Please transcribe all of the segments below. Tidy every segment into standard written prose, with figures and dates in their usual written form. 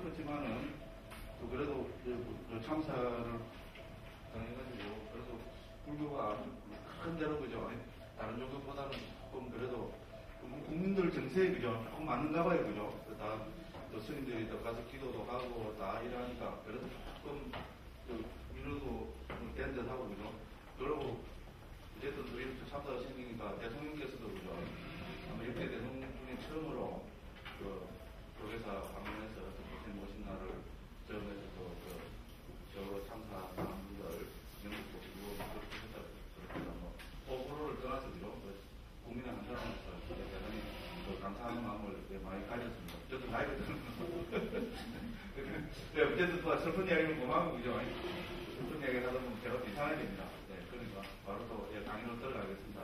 슬프지만은 또 그래도 참사를 당해가지고 그래도 불교가 큰 대로 그죠. 다른 종교보다는 조금 그래도 국민들 정세에 그죠. 조금 맞는가 봐요 그죠. 다 또 스님들이 또 가서 기도도 하고 다 일하니까 그래도 조금 민호도 된 듯하고 그죠. 그리고 어쨌든 또 이렇게 참사가 생기니까 대통령께서도 그죠. 아마 역대 대통령 중에 처음으로 그 교회사 방문해서 부처님 오신 날을 저음해서 저 참사 분들 영국도 그리고 그렇게 했다. 뭐 호불호를 떠나서 그죠. 국민의 한 사람으로서 대단히 감사하는 마음을 많이 가졌습니다. 저도 나이가 드는 네, 어쨌든 또 슬픈 이야기는 고마운 그죠. 슬픈 이야기를 하다 보면 제가 이상하게 됩니다. 네, 그러니까 바로 또 강의로 들어가겠습니다.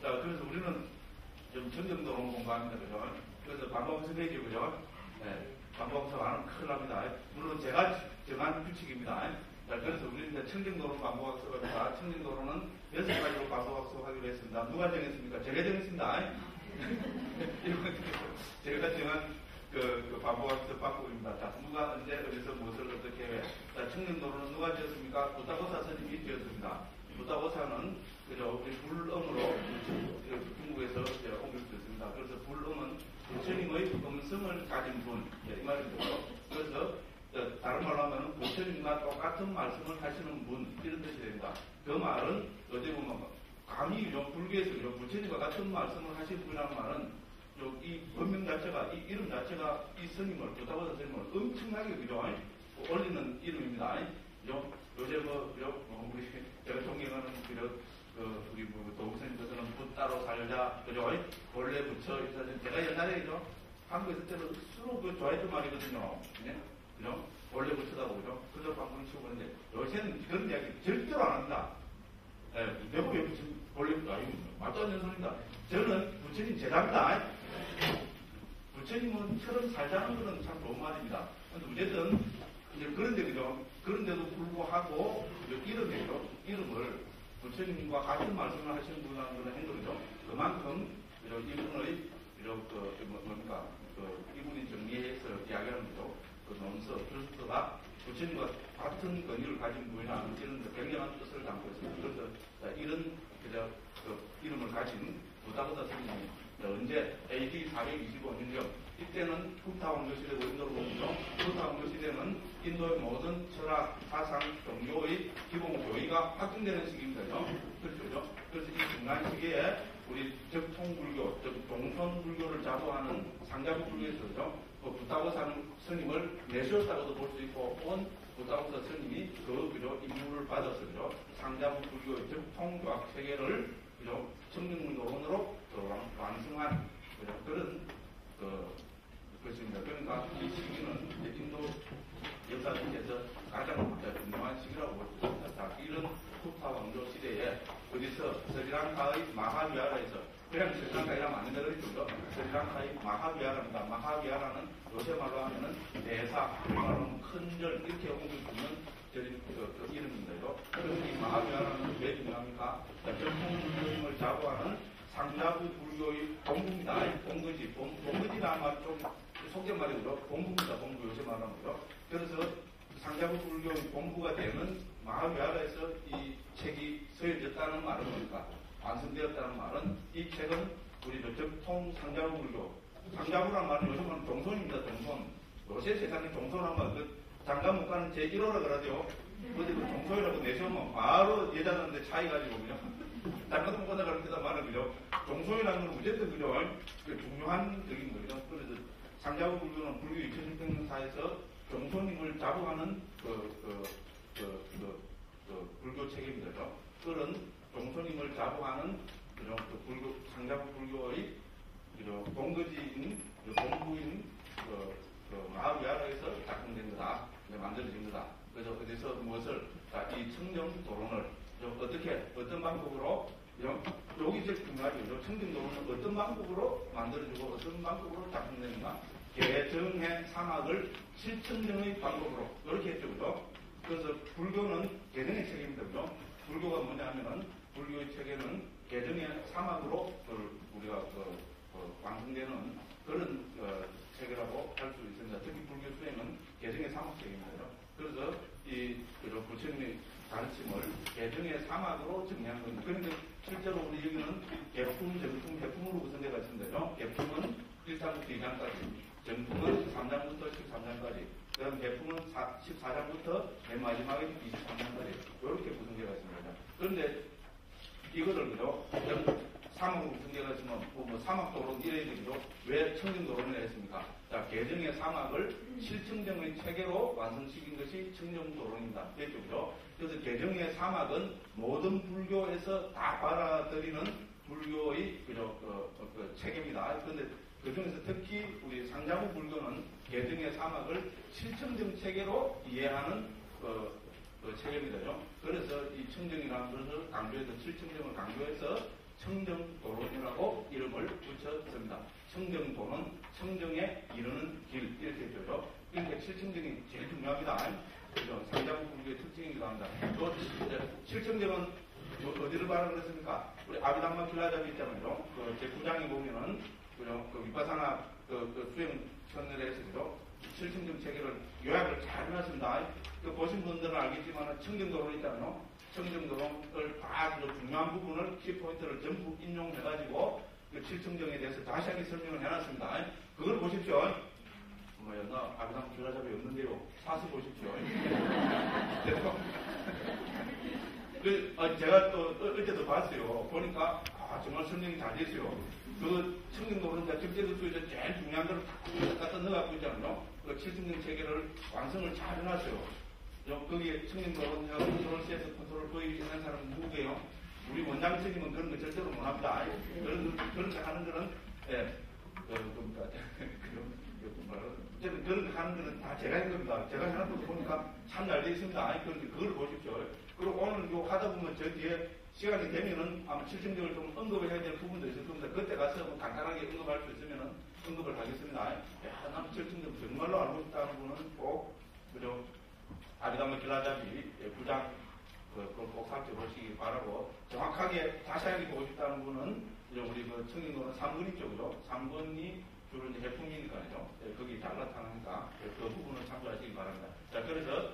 자, 그래서 우리는 좀 청정도로 공부합니다. 그죠? 그래서 반복해서 얘기죠. 그죠? 네, 반복해서 안 하면 큰일 납니다. 물론 제가 정한 규칙입니다. 자, 그래서 우리는 이제 청정도로 반복학습합니다. 청정도로는 6가지로 반복학습하기로 했습니다. 누가 정했습니까? 제가 정했습니다. 제가 정한 그 반복학습 방법입니다. 자, 누가 언제 어디서 무엇을 어떻게 해. 자, 청정도로는 누가 지었습니까? 부타고사 스님이 지었습니다. 부타고사는 그죠? 우리 불음으로 중국에서 옮겨졌습니다. 그래서 불음은 부처님의 음성을 가진 분, 이 말이죠. 그래서 다른 말로 하면 부처님과 똑같은 말씀을 하시는 분, 이런 뜻이 됩니다. 그 말은 어떻게 보면 감히 불교에서 부처님과 같은 말씀을 하시는 분이라는 말은 이 법명 자체가, 이 이름 자체가 이 스님을, 부타고사 스님을 엄청나게 그죠? 올리는 이름입니다. 요새 우리 제가 존경하는 우리 도부스님께서는 붓 따로 살자, 그죠? 본래 부처, 제가 옛날에 그죠? 한국에 있을 때는 수로 좋아했던 말이거든요. 네? 그죠? 본래 부처다고 그죠? 그저 방송 치고 그러는데 요새는 그런 이야기 절대로 안 합니다. 네, 내가 왜 본래 부처, 말도 안 되는 소리입니다. 저는 부처님 제자입니다. 부처님은 처럼 살자는 것은 참 좋은 말입니다. 근데 어쨌든, 이제 그런데 그죠? 그런데도 불구하고, 이름을 부처님과 같은 말씀을 하시는 분이라는 걸 한 거죠. 그만큼, 이분의, 이분이 정리해서 이야기하는 거죠. 그 논서, 필수가 부처님과 같은 권위를 가진 분이라는 이런 굉장한 뜻을 담고 있습니다. 그래서, 이런, 이름을 가진 부타고사 스님이 언제 AD 425년경 이때는 후타 왕조 시대고 인도로 보면요. 후타 왕조 시대는 인도의 모든 철학, 사상, 종교의 기본 교의가 확증되는 시기입니다. 그렇죠? 그래서 이 중간 시기에 우리 적통불교, 즉 동선불교를 자부하는 상자부 불교에서죠. 부타고사 스님을 내세웠다고도 볼 수 있고, 온 부타고사 스님이 그죠 임무를 받아서 그죠 상자부 불교의 적통교학 체계를 그죠 청정문도론으로 완성한 그런 것입니다. 그러니까 이 시기는 인도 역사 중에서 가장 중요한 시기라고 볼 수 있습니다. 자, 이런 후타 왕조 시대에 어디서 스리랑카의 마하비하라에서 그냥 스리랑카이라면 안 된다고 했죠. 스리랑카의 마하비하라입니다. 마하비하라는 요새 말로 하면은 대사, 말로 큰절 이렇게 옮겨주는 이름입니다. 그래서 이 마하비하라는 왜 중요합니까? 전통불교임을 자부하는 상자부 불교의 본부입니다. 본거지. 본거지라는 말 좀 속된 말이고요. 본부입니다. 본부 요새 말하는 거죠. 그래서 상자부 불교의 본부가 되는 마하비하라에서 이 책이 쓰여졌다는 말은 뭡니까? 완성되었다는 말은 이 책은 우리 적통 상자부 불교. 상자부라는 말은 요새 말은 종손입니다. 종손. 요새 세상에 종손한 말, 장가 못 가는 제1호라 그러죠. 어디 종손이라고 내세우면 바로 여자들한테 차이 가지고 그냥 장가도 못 간다 그럽니다. 말은 그죠. 종손이라는 건 어쨌든 그죠. 중요한 적인 거죠. 그래서 상자부 불교는 불교 2600년사에서 종손임을 자부하는 불교 체계입니다. 그런 종손임을 자부하는 불교, 상자부 불교의 본거지인, 본부인 마하비하라에서 작성된 거다. 만들어진 거다. 그래서 어디서 무엇을, 이 청정도론을 어떤 방법으로, 여기 제일 중요하죠. 청정도론은 어떤 방법으로 만들어지고 어떤 방법으로 작성되는가. 개정의 사막을 실천정의 방법으로, 이렇게 했죠. 그죠? 그래서 불교는 개정의 체계입니다. 그죠? 불교가 뭐냐 하면은, 불교의 체계는 개정의 사막으로 우리가 완성되는 그런 체계라고 할 수 있습니다. 특히 불교 수행은 개정의 사막 체계입니다. 그래서 이 부처님의 가르침을 개정의 사막으로 정리한 겁니다. 그런데 실제로 우리 여기는 개품, 정품, 해품으로 구성되어 있습니다. 개품은 1장부터 2장까지, 정품은 3장부터 13장까지, 그 다음 개품은 14장부터 맨 마지막에 23장까지 이렇게 구성되어 있습니다. 그런데 이거를 그죠? 사막으로 구성되어 있으면 뭐 사막도로 이래야 되죠. 왜 청정도론을 했습니까? 자, 개정의 사막을 실청정의 체계로 완성시킨 것이 청정도론입니다. 됐죠, 그죠? 그래서 개정의 사막은 모든 불교에서 다 받아들이는 불교의 그죠? 그 체계입니다. 그런데 그 중에서 특히 우리 상자부 불교는 개정의 사막을 실청정 체계로 이해하는 체계입니다. 그래서 이 청정이라는 것을 강조해서 실청정을 강조해서 청정도론이라고 이름을 붙였습니다. 청정도는 청정에 이르는 길 이렇게 했죠. 그러니까 실청정이 제일 중요합니다. 그죠? 상자부 불교의 특징이기도 합니다. 또 실청정은 어디를 말하는 것입니까? 우리 아비담마 길라잡이 있잖아요. 제 9장에 보면은 그죠? 위파사나 수행 천을에서 실청정 체계를 요약을 잘 해놨습니다. 보신 분들은 알겠지만 청정도론 있잖아요. 청정도론을 다 중요한 부분을 키포인트를 전부 인용해가지고 그 실청정에 대해서 자세하게 설명을 해놨습니다. 그걸 보십시오. 나 아비담마 길라잡이 없는데요. 사서 보십시오. 제가 또 어제도 봤어요. 보니까 정말 설명이 잘 됐어요. 그 청정도론 적재도수에서 제일 중요한 걸 다 갖다 넣어갖고 있잖아요. 그 실청정 체계를 완성을 잘 해놨어요. 거기에 청정도론이나 컨트롤C에서 컨트롤 V 있는 사람은 누구예요? 우리 원장님은 그런 거 절대로 못합니다. 그런 거 하는 거는 어쨌든 그런 거 하는 거는 다 제가 한 겁니다. 제가 해놨던 거 보니까 참 잘 되어 있습니다. 그런데 그걸 보십시오. 그리고 오늘 요 하다 보면 저 뒤에 시간이 되면은 아마 실증적을 좀 언급을 해야 될 부분도 있을 겁니다. 그때 가서 뭐 간단하게 언급할 수 있으면은 언급을 하겠습니다. 야, 난 실증적 정말로 알고 싶다는 분은 꼭, 그죠? 아비담마 길라잡이 9장 꼭 살펴보시기 바라고, 정확하게 자세하게 보고 싶다는 분은 우리 그 청정도론 3번 있죠, 그죠? 3번이 주로 이제 해품이니까요. 거기 잘 나타나니까 그 부분을 참조하시기 바랍니다. 자, 그래서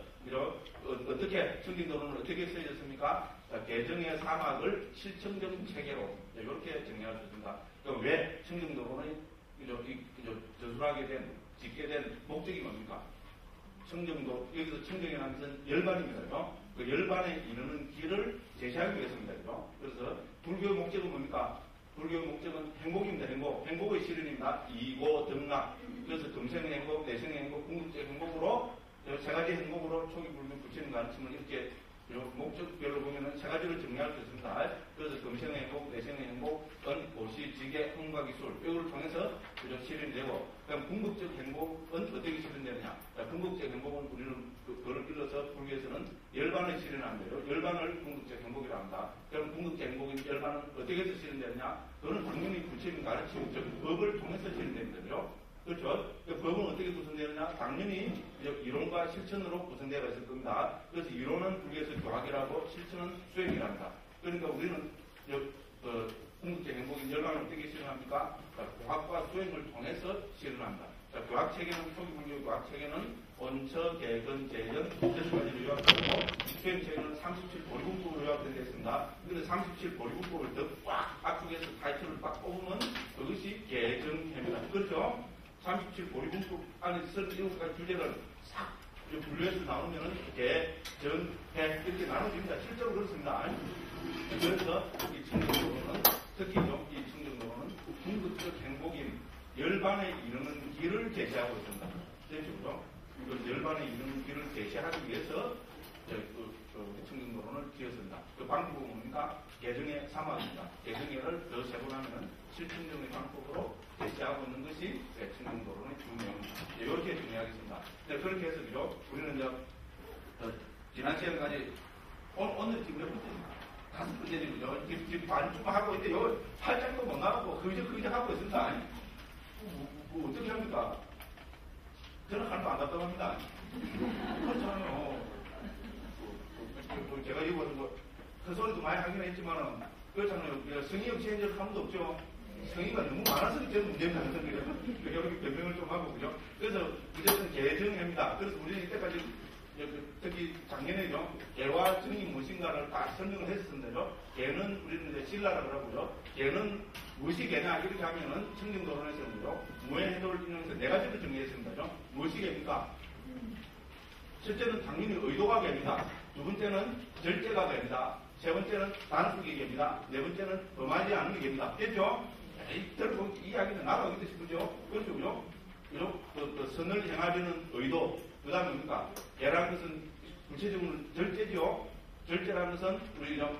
어떻게 청정도론을 어떻게 쓰여졌습니까? 자, 개정의 사막을 실청정 체계로 이렇게 정리할 수 있습니다. 왜 청정도론의 저술하게 된, 짓게 된 목적이 뭡니까? 청정도, 여기서 청정이라는 것은 열반입니다. 그 열반에 이르는 길을 제시하기 위해서입니다. 그래서 불교의 목적은 뭡니까? 불교의 목적은 행복입니다. 행복의 실현입니다. 이고 등락. 그래서 금생의 행복, 내생의 행복, 궁극적 행복으로 세 가지 행복으로 초기 불교 부처님 가르침을 이렇게 목적별로 보면은 세 가지를 정리할 수 있습니다. 그래서 금생의 행복, 내생의 행복, 보시, 지계, 흥과 기술 이걸 통해서 실현이 되고, 그럼 궁극적 행복은 어떻게 실현되느냐? 궁극적 행복은 우리는 그걸 빌려서 불교에서는 열반을 실현한대요. 열반을 궁극적 행복이라 합니다. 그럼 궁극적 행복인 열반은 어떻게 해서 실현되느냐? 그거는 당연히 부처님 가르침, 즉 법을 통해서 실현됩니다. 그렇죠? 법은 어떻게 구성되느냐? 당연히 이론과 실천으로 구성되어 있을 겁니다. 그래서 이론은 불교에서 교학이라고, 실천은 수행이랍니다. 그러니까 우리는 궁극적 행복인 열반을 어떻게 실현합니까? 교학과 수행을 통해서 실현합니다. 자, 교학 체계는, 초기 불교 교학 체계는 원처, 개근, 재현, 6가지로 요약하고, 수행 체계는 37 보리분법으로 요약되어 있습니다. 그런데 37 보리분법을 더 꽉 압축해서 타이틀을 딱 뽑으면 그것이 개정해입니다. 그렇죠? 37 보리분법 안에 있을 7가지 주제를 싹 분류해서 나누면은 개정해 이렇게 나눠집니다. 실제로 그렇습니다. 그래서 이 청정도론은, 특히 이 청정도론은 궁극적 행복인 열반에 이르는 길을 제시하고 있습니다. 그렇죠? 열반에 이르는 길을 제시하기 위해서 청정도론을 지었습니다. 그 방법은 뭡니까? 개정의 사막입니다. 개정회를 더 세분하면 실청정의 방법으로 제시하고 있는 것이 청정도론의 중요합니다. 이렇게 정리하겠습니다. 그렇게 해서 우리는 지난 시간까지 오늘 지금 몇 번째입니까? 5번째죠. 지금 반쯤 하고 있는데 요 살짝도 못 나가고 그저 하고 있습니다. 뭐 어떻게 합니까? 저는 하나도 안 답답합니다. 그렇잖아요. 제가 이거 큰 소리도 많이 하긴 했지만은 그렇잖아요. 성의 없이 한 적 한 번도 없죠. 성의가 너무 많아서 이제 문제입니다. 이렇게 변명을 좀 하고, 그죠? 그래서 어쨌든 개정입니다. 그래서 우리는 이때까지 특히 작년에죠. 개와 정이 무엇인가를 다 설명을 했었는데요. 개는 우리는 이제 신라라고 하고요. 개는 무엇이 개냐 이렇게 하면은 청정도론에서는요. 무해해도를 인용해서 네 가지로 정리했습니다죠. 무엇이 개입니까? 첫째는 당연히 의도가 개입니다. 두 번째는 절제가 개입니다. 세 번째는 단속이 개입니다. 네 번째는 범하지 않는 게 개입니다. 됐죠? 결국 이 이야기는 나도 하기 싶으죠. 그렇죠, 그죠? 그 선을 행하려는 의도. 그 다음에 뭡니까? 개라는 것은 구체적으로 절제지요. 절제라는 것은 우리가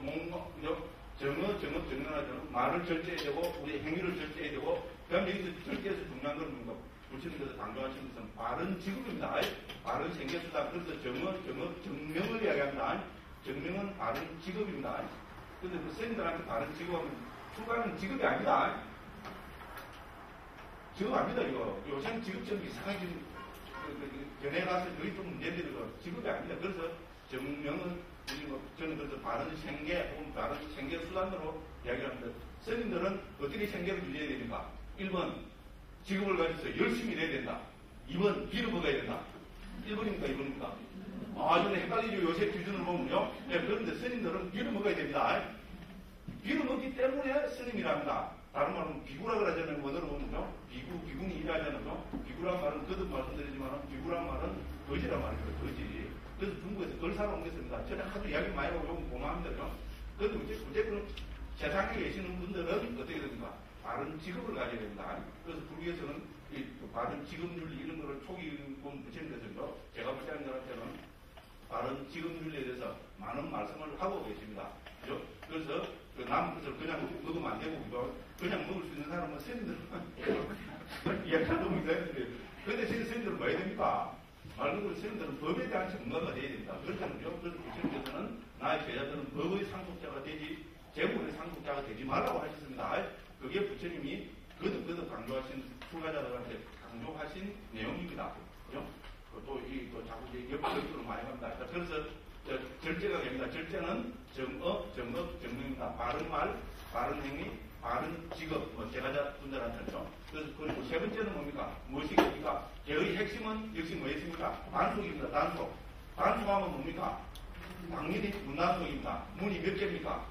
정언하죠. 말을 절제해야 되고, 우리 행위를 절제해야 되고, 그 다음에 여기서 절제에서 중요한 건 뭡니까? 부처님께서 강조하시는 것은 바른 지급입니다. 바른 생계수다. 그래서 정명을 이야기합니다. 정명은 바른 직업입니다. 근데 그 스님들한테 바른 직업은 추가하는 직업이 아니다. 직업 아닙니다, 이거. 요새는 직업 좀 이상하게 견해 가서 그게 좀 문제들이 직업이 아닙니다. 그래서 정명은 저는 그래서 바른 생계 혹은 바른 생계 수단으로 이야기합니다. 스님들은 어떻게 생계를 유지해야 됩니까? 1번 직업을 가지고 열심히 일해야 된다. 2번 비를 먹어야 된다. 1번입니까? 2번입니까? 저는 헷갈리죠. 요새 기준을 보면요. 네, 그런데 스님들은 비를 먹어야 됩니다. 비를 먹기 때문에 스님이랍니다. 다른 말은 비구라 그러잖아요. 원어로 보면요. 비군이 일하잖아요. 비구란 말은 거듭 말씀드리지만 비구란 말은 거지란 말이에요. 거지. 그래서 중국에서 그걸 사러 옮겼습니다. 저는 하도 이야기 많이 하고 요금 고마합니다. 그런데 어쨌든 세상에 계시는 분들은 어떻게 됩니까? 바른 직업을 가져야 됩니다. 그래서 불교에서는 이 바른 직업윤리 이런 거를 초기 부처님께서요. 제가 볼 때한테는 바른 직업윤리에 대해서 많은 말씀을 하고 계십니다. 그죠? 그래서 그 남은 것을 그냥 먹으면 안 되고, 그냥 먹을 수 있는 사람은 스님들은 이야기하는 놈이 되는데, 그런데 스님들은 뭐 해야 됩니까? 말 그대로 스님들은 법에 대한 전문가가 돼야 됩니다. 그렇다면요. 그래서 부처님께서는 나의 제자들은 법의 상속자가 되지, 재물의 상속자가 되지 말라고 하셨습니다. 그게 부처님이 거듭 강조하신 출가자들한테 강조하신 내용입니다. 그죠? 또 자꾸 옆으로 많이 갑니다. 그래서 절제가 됩니다. 절제는 정명입니다. 바른 말, 바른 행위, 바른 직업, 제가자 분들한테죠. 그래서 그리고 세 번째는 뭡니까? 무엇이겠습니까? 개의 핵심은 역시 뭐였습니까? 단속입니다. 단속. 단속하면 뭡니까? 당연히 문단속입니다. 문이 몇 개입니까?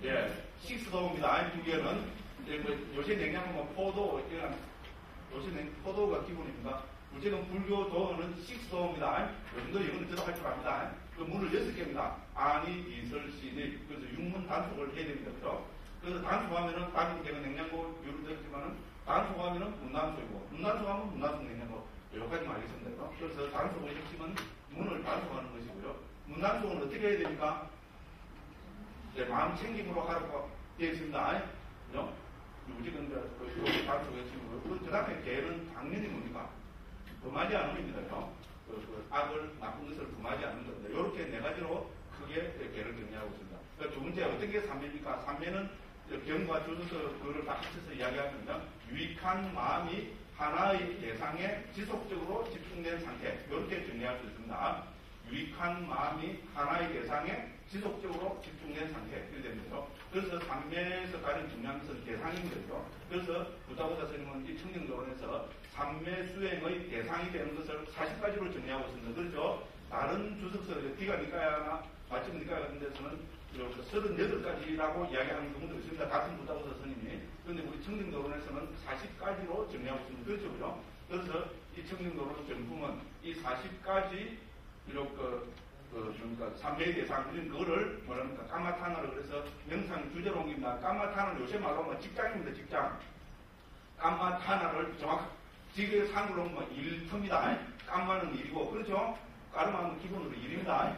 예, 식스도입니다. 두 개는 요새 냉장고 포도 이런 요새 포도가 기본입니다. 우리는 불교도는 식스도입니다. 요즘도 이거는 들어갈 줄 압니다. 그 문을 6개입니다. 아니, 이설, 시니. 그래서 육문 단속을 해야 됩니다. 그죠? 그래서 단속하면은, 다른 개는 냉장고 유로 되었지만은, 단속하면은 문단속이고, 문단속하면 문단속 냉장고. 여기까지만 알겠습니다. 그래서 단속의 핵심은 문을 단속하는 것이고요. 문단속은 어떻게 해야 됩니까? 마음 챙김으로 하라고 되어 있습니다. 그죠? 우리는 그 단속의 핵심이고요. 그 다음에 개는 당연히 뭡니까? 범하지 않는 겁니다. 악을, 나쁜 것을 범하지 않는 겁니다. 이렇게 네 가지로 크게 개를 정리하고 있습니다. 그러니까 두 번째, 어떤 게 삼매입니까? 삼매는 경과 주소서 그거를 다 합쳐서 이야기합니다. 유익한 마음이 하나의 대상에 지속적으로 집중된 상태. 이렇게 정리할 수 있습니다. 유익한 마음이 하나의 대상에 지속적으로 집중된 상태. 이렇게 됩니다. 그래서 삼매에서 가장 중요한 것은 대상인 거죠. 그래서 부다보다 스님은 이 청정도론에서 삼매 수행의 대상이 되는 것을 40가지로 정리하고 있습니다. 그렇죠? 다른 주석서, 디가니까야나 마침니까야 같은 데서는 38가지라고 이야기하는 경우도 있습니다. 같은 부다보다 스님이. 그런데 우리 청정도론에서는 40가지로 정리하고 있습니다. 그렇죠? 그죠? 그래서 이 청정도론 정품은 이 40가지 그러니까 삼매의 대상, 그거를 뭐랍니까? 까마타나로 그래서 명상 주제로 옮깁니다. 까마타나는 요새 말로 하면 직장입니다. 직장. 까마타나를 정확하게 지금 한글로 하면 일터입니다. 까마는 일이고, 그렇죠? 까르마는 기본으로 일입니다.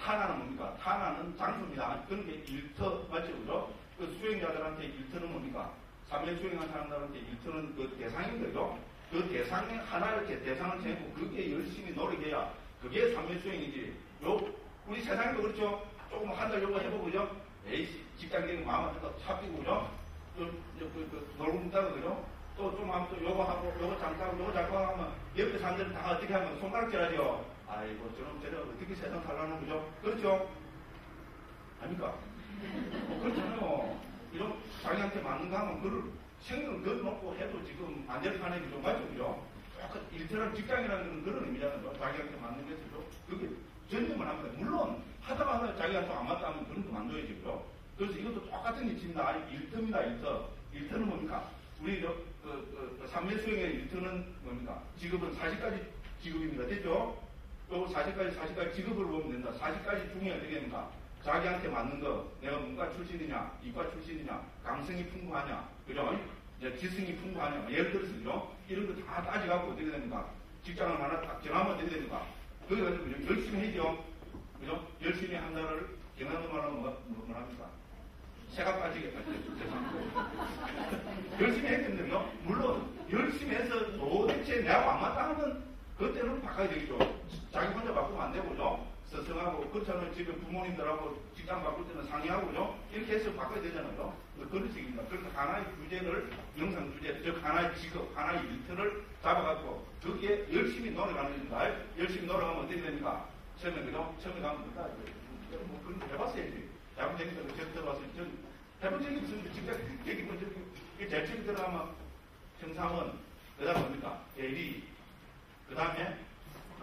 타나는 뭡니까? 타나는 장소입니다. 그런 게 일터, 맞죠? 그죠? 그 수행자들한테 일터는 뭡니까? 삼매 수행한 사람들한테 일터는 그 대상인 거죠? 그 대상에 하나 이렇게 대상을 정하고 그게 열심히 노력해야 그게 삼매 수행이지. 우리 세상에도 그렇죠? 조금 한 달 요거 해보고, 그죠? 에이씨, 직장 되는 마음 앞에서 잡히고, 그죠? 놀고 있다가, 그죠? 또 좀 하면 또 요거 하고, 요거 잠깐, 요거 잠깐 하면 옆에 사람들은 다 어떻게 하면 손가락질 하죠? 아이고, 저는 어떻게 세상 살라는 거죠? 그렇죠? 아닙니까? 그렇잖아요. 그죠? 자기한테 맞는 거 하면 그걸 생명을 걸어놓고 해도 지금 반대를 하는 게 좀 맞죠, 그죠? 일처럼 직장이라는 그런 의미잖아요. 자기한테 맞는 게 있어도 그게 전념을 합니다. 물론 하다가 자기한테 안 맞다 하면 그런 거 만들어야지, 그죠? 그래서 이것도 똑같은 이치입니다. 일터입니다, 일터. 일터는 뭡니까? 우리 삼매수행의 일터는 뭡니까? 직업은 40가지 직업입니다. 됐죠? 또 40가지 직업을 보면 된다. 40가지 중에 어떻게 됩니까? 자기한테 맞는 거, 내가 문과 출신이냐, 이과 출신이냐, 감성이 풍부하냐, 그죠? 이제 지성이 풍부하냐, 예를 들어서, 그죠? 이런 거 다 따져갖고 어떻게 됩니까? 직장을 하나 딱 정하면 어떻게 됩니까? 거기 가서 열심히 해죠. 그죠? 열심히 한다를 경상도 말하면 뭐랍니까? 새가 빠지겠다. 열심히 했겠네요. 물론, 열심히 해서 도대체 내가 안 맞다 하면 그때는 바꿔야 되겠죠. 자기 혼자 바꾸면 안 되고죠. 서성하고, 그렇잖아요. 집에 부모님들하고 직장 바꿀 때는 상의하고죠. 이렇게 해서 바꿔야 되잖아요. 그런 식입니다. 그래서 하나의 주제를, 영상 주제, 즉 하나의 직업, 하나의 일터를 잡아갖고, 거기에 열심히 노력하는 겁니다. 열심히 노력하면 어떻게 됩니까? 처음에, 그죠? 처음에 가면 된다. 뭐, 그런 거 해봤어야지. 야구쟁이들, 저 들어와서, 해본 적이 없습니다. 직장, 여기 먼저, 제일 처음 들어가면, 청사원, 그 다음 뭡니까? 대리, 그 다음에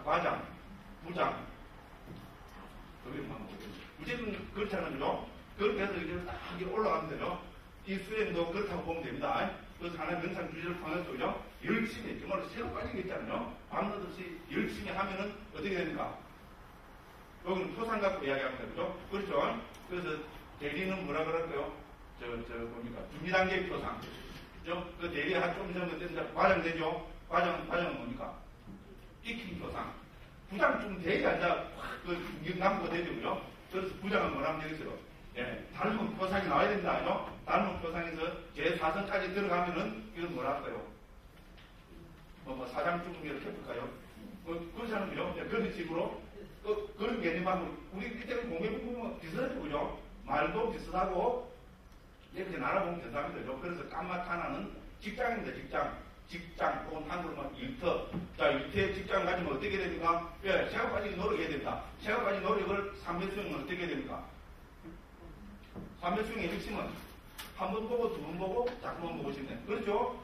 과장, 부장, 무조건 그렇잖아요, 그죠? 그렇게 해서 이제 딱 올라가면 되죠. 이 수행도 그렇다고 보면 됩니다. 그래서 하나의 명상 주제를 통해서, 그죠? 열심히, 정말 새로 빠진 게 있잖아요. 밤낮 없이 열심히 하면은 어떻게 됩니까? 여기는 표상 갖고 이야기합니다, 그죠? 그렇죠? 그래서 대리는 뭐라 그럴까요? 뭡니까? 준비 단계 표상. 그죠? 그 대리 좀 전에 됐는데 과장 되죠? 과장은 뭡니까? 익힌 표상. 부장 좀 돼야 이제 남고 되죠, 그죠? 그래서 부장은 뭐라면 되겠어요? 예, 닮은 표상이 나와야 된다, 아니요? 닮은 표상에서 제4선까지 들어가면은 이건 뭐랄까요? 사장중급 이렇게 해볼까요? 그렇잖아요, 그죠? 예, 그런 식으로 그런 개념하고 우리 이때는 공개부분은 비슷하죠, 그죠? 말도 비슷하고 이렇게 나눠보면 된답니다, 그죠? 그래서 깜막 하나는 직장입니다, 직장 혹은 한국으로 일터. 자, 일터에 직장 가지면 어떻게 됩니까? 예, 새가 빠지게 노력해야 됩니다. 새가 빠진 노력을 삼매수행은 어떻게 해야 됩니까? 삼매수행의 핵심은 한 번 보고 두 번 보고 자꾸만 보고 싶네. 그렇죠?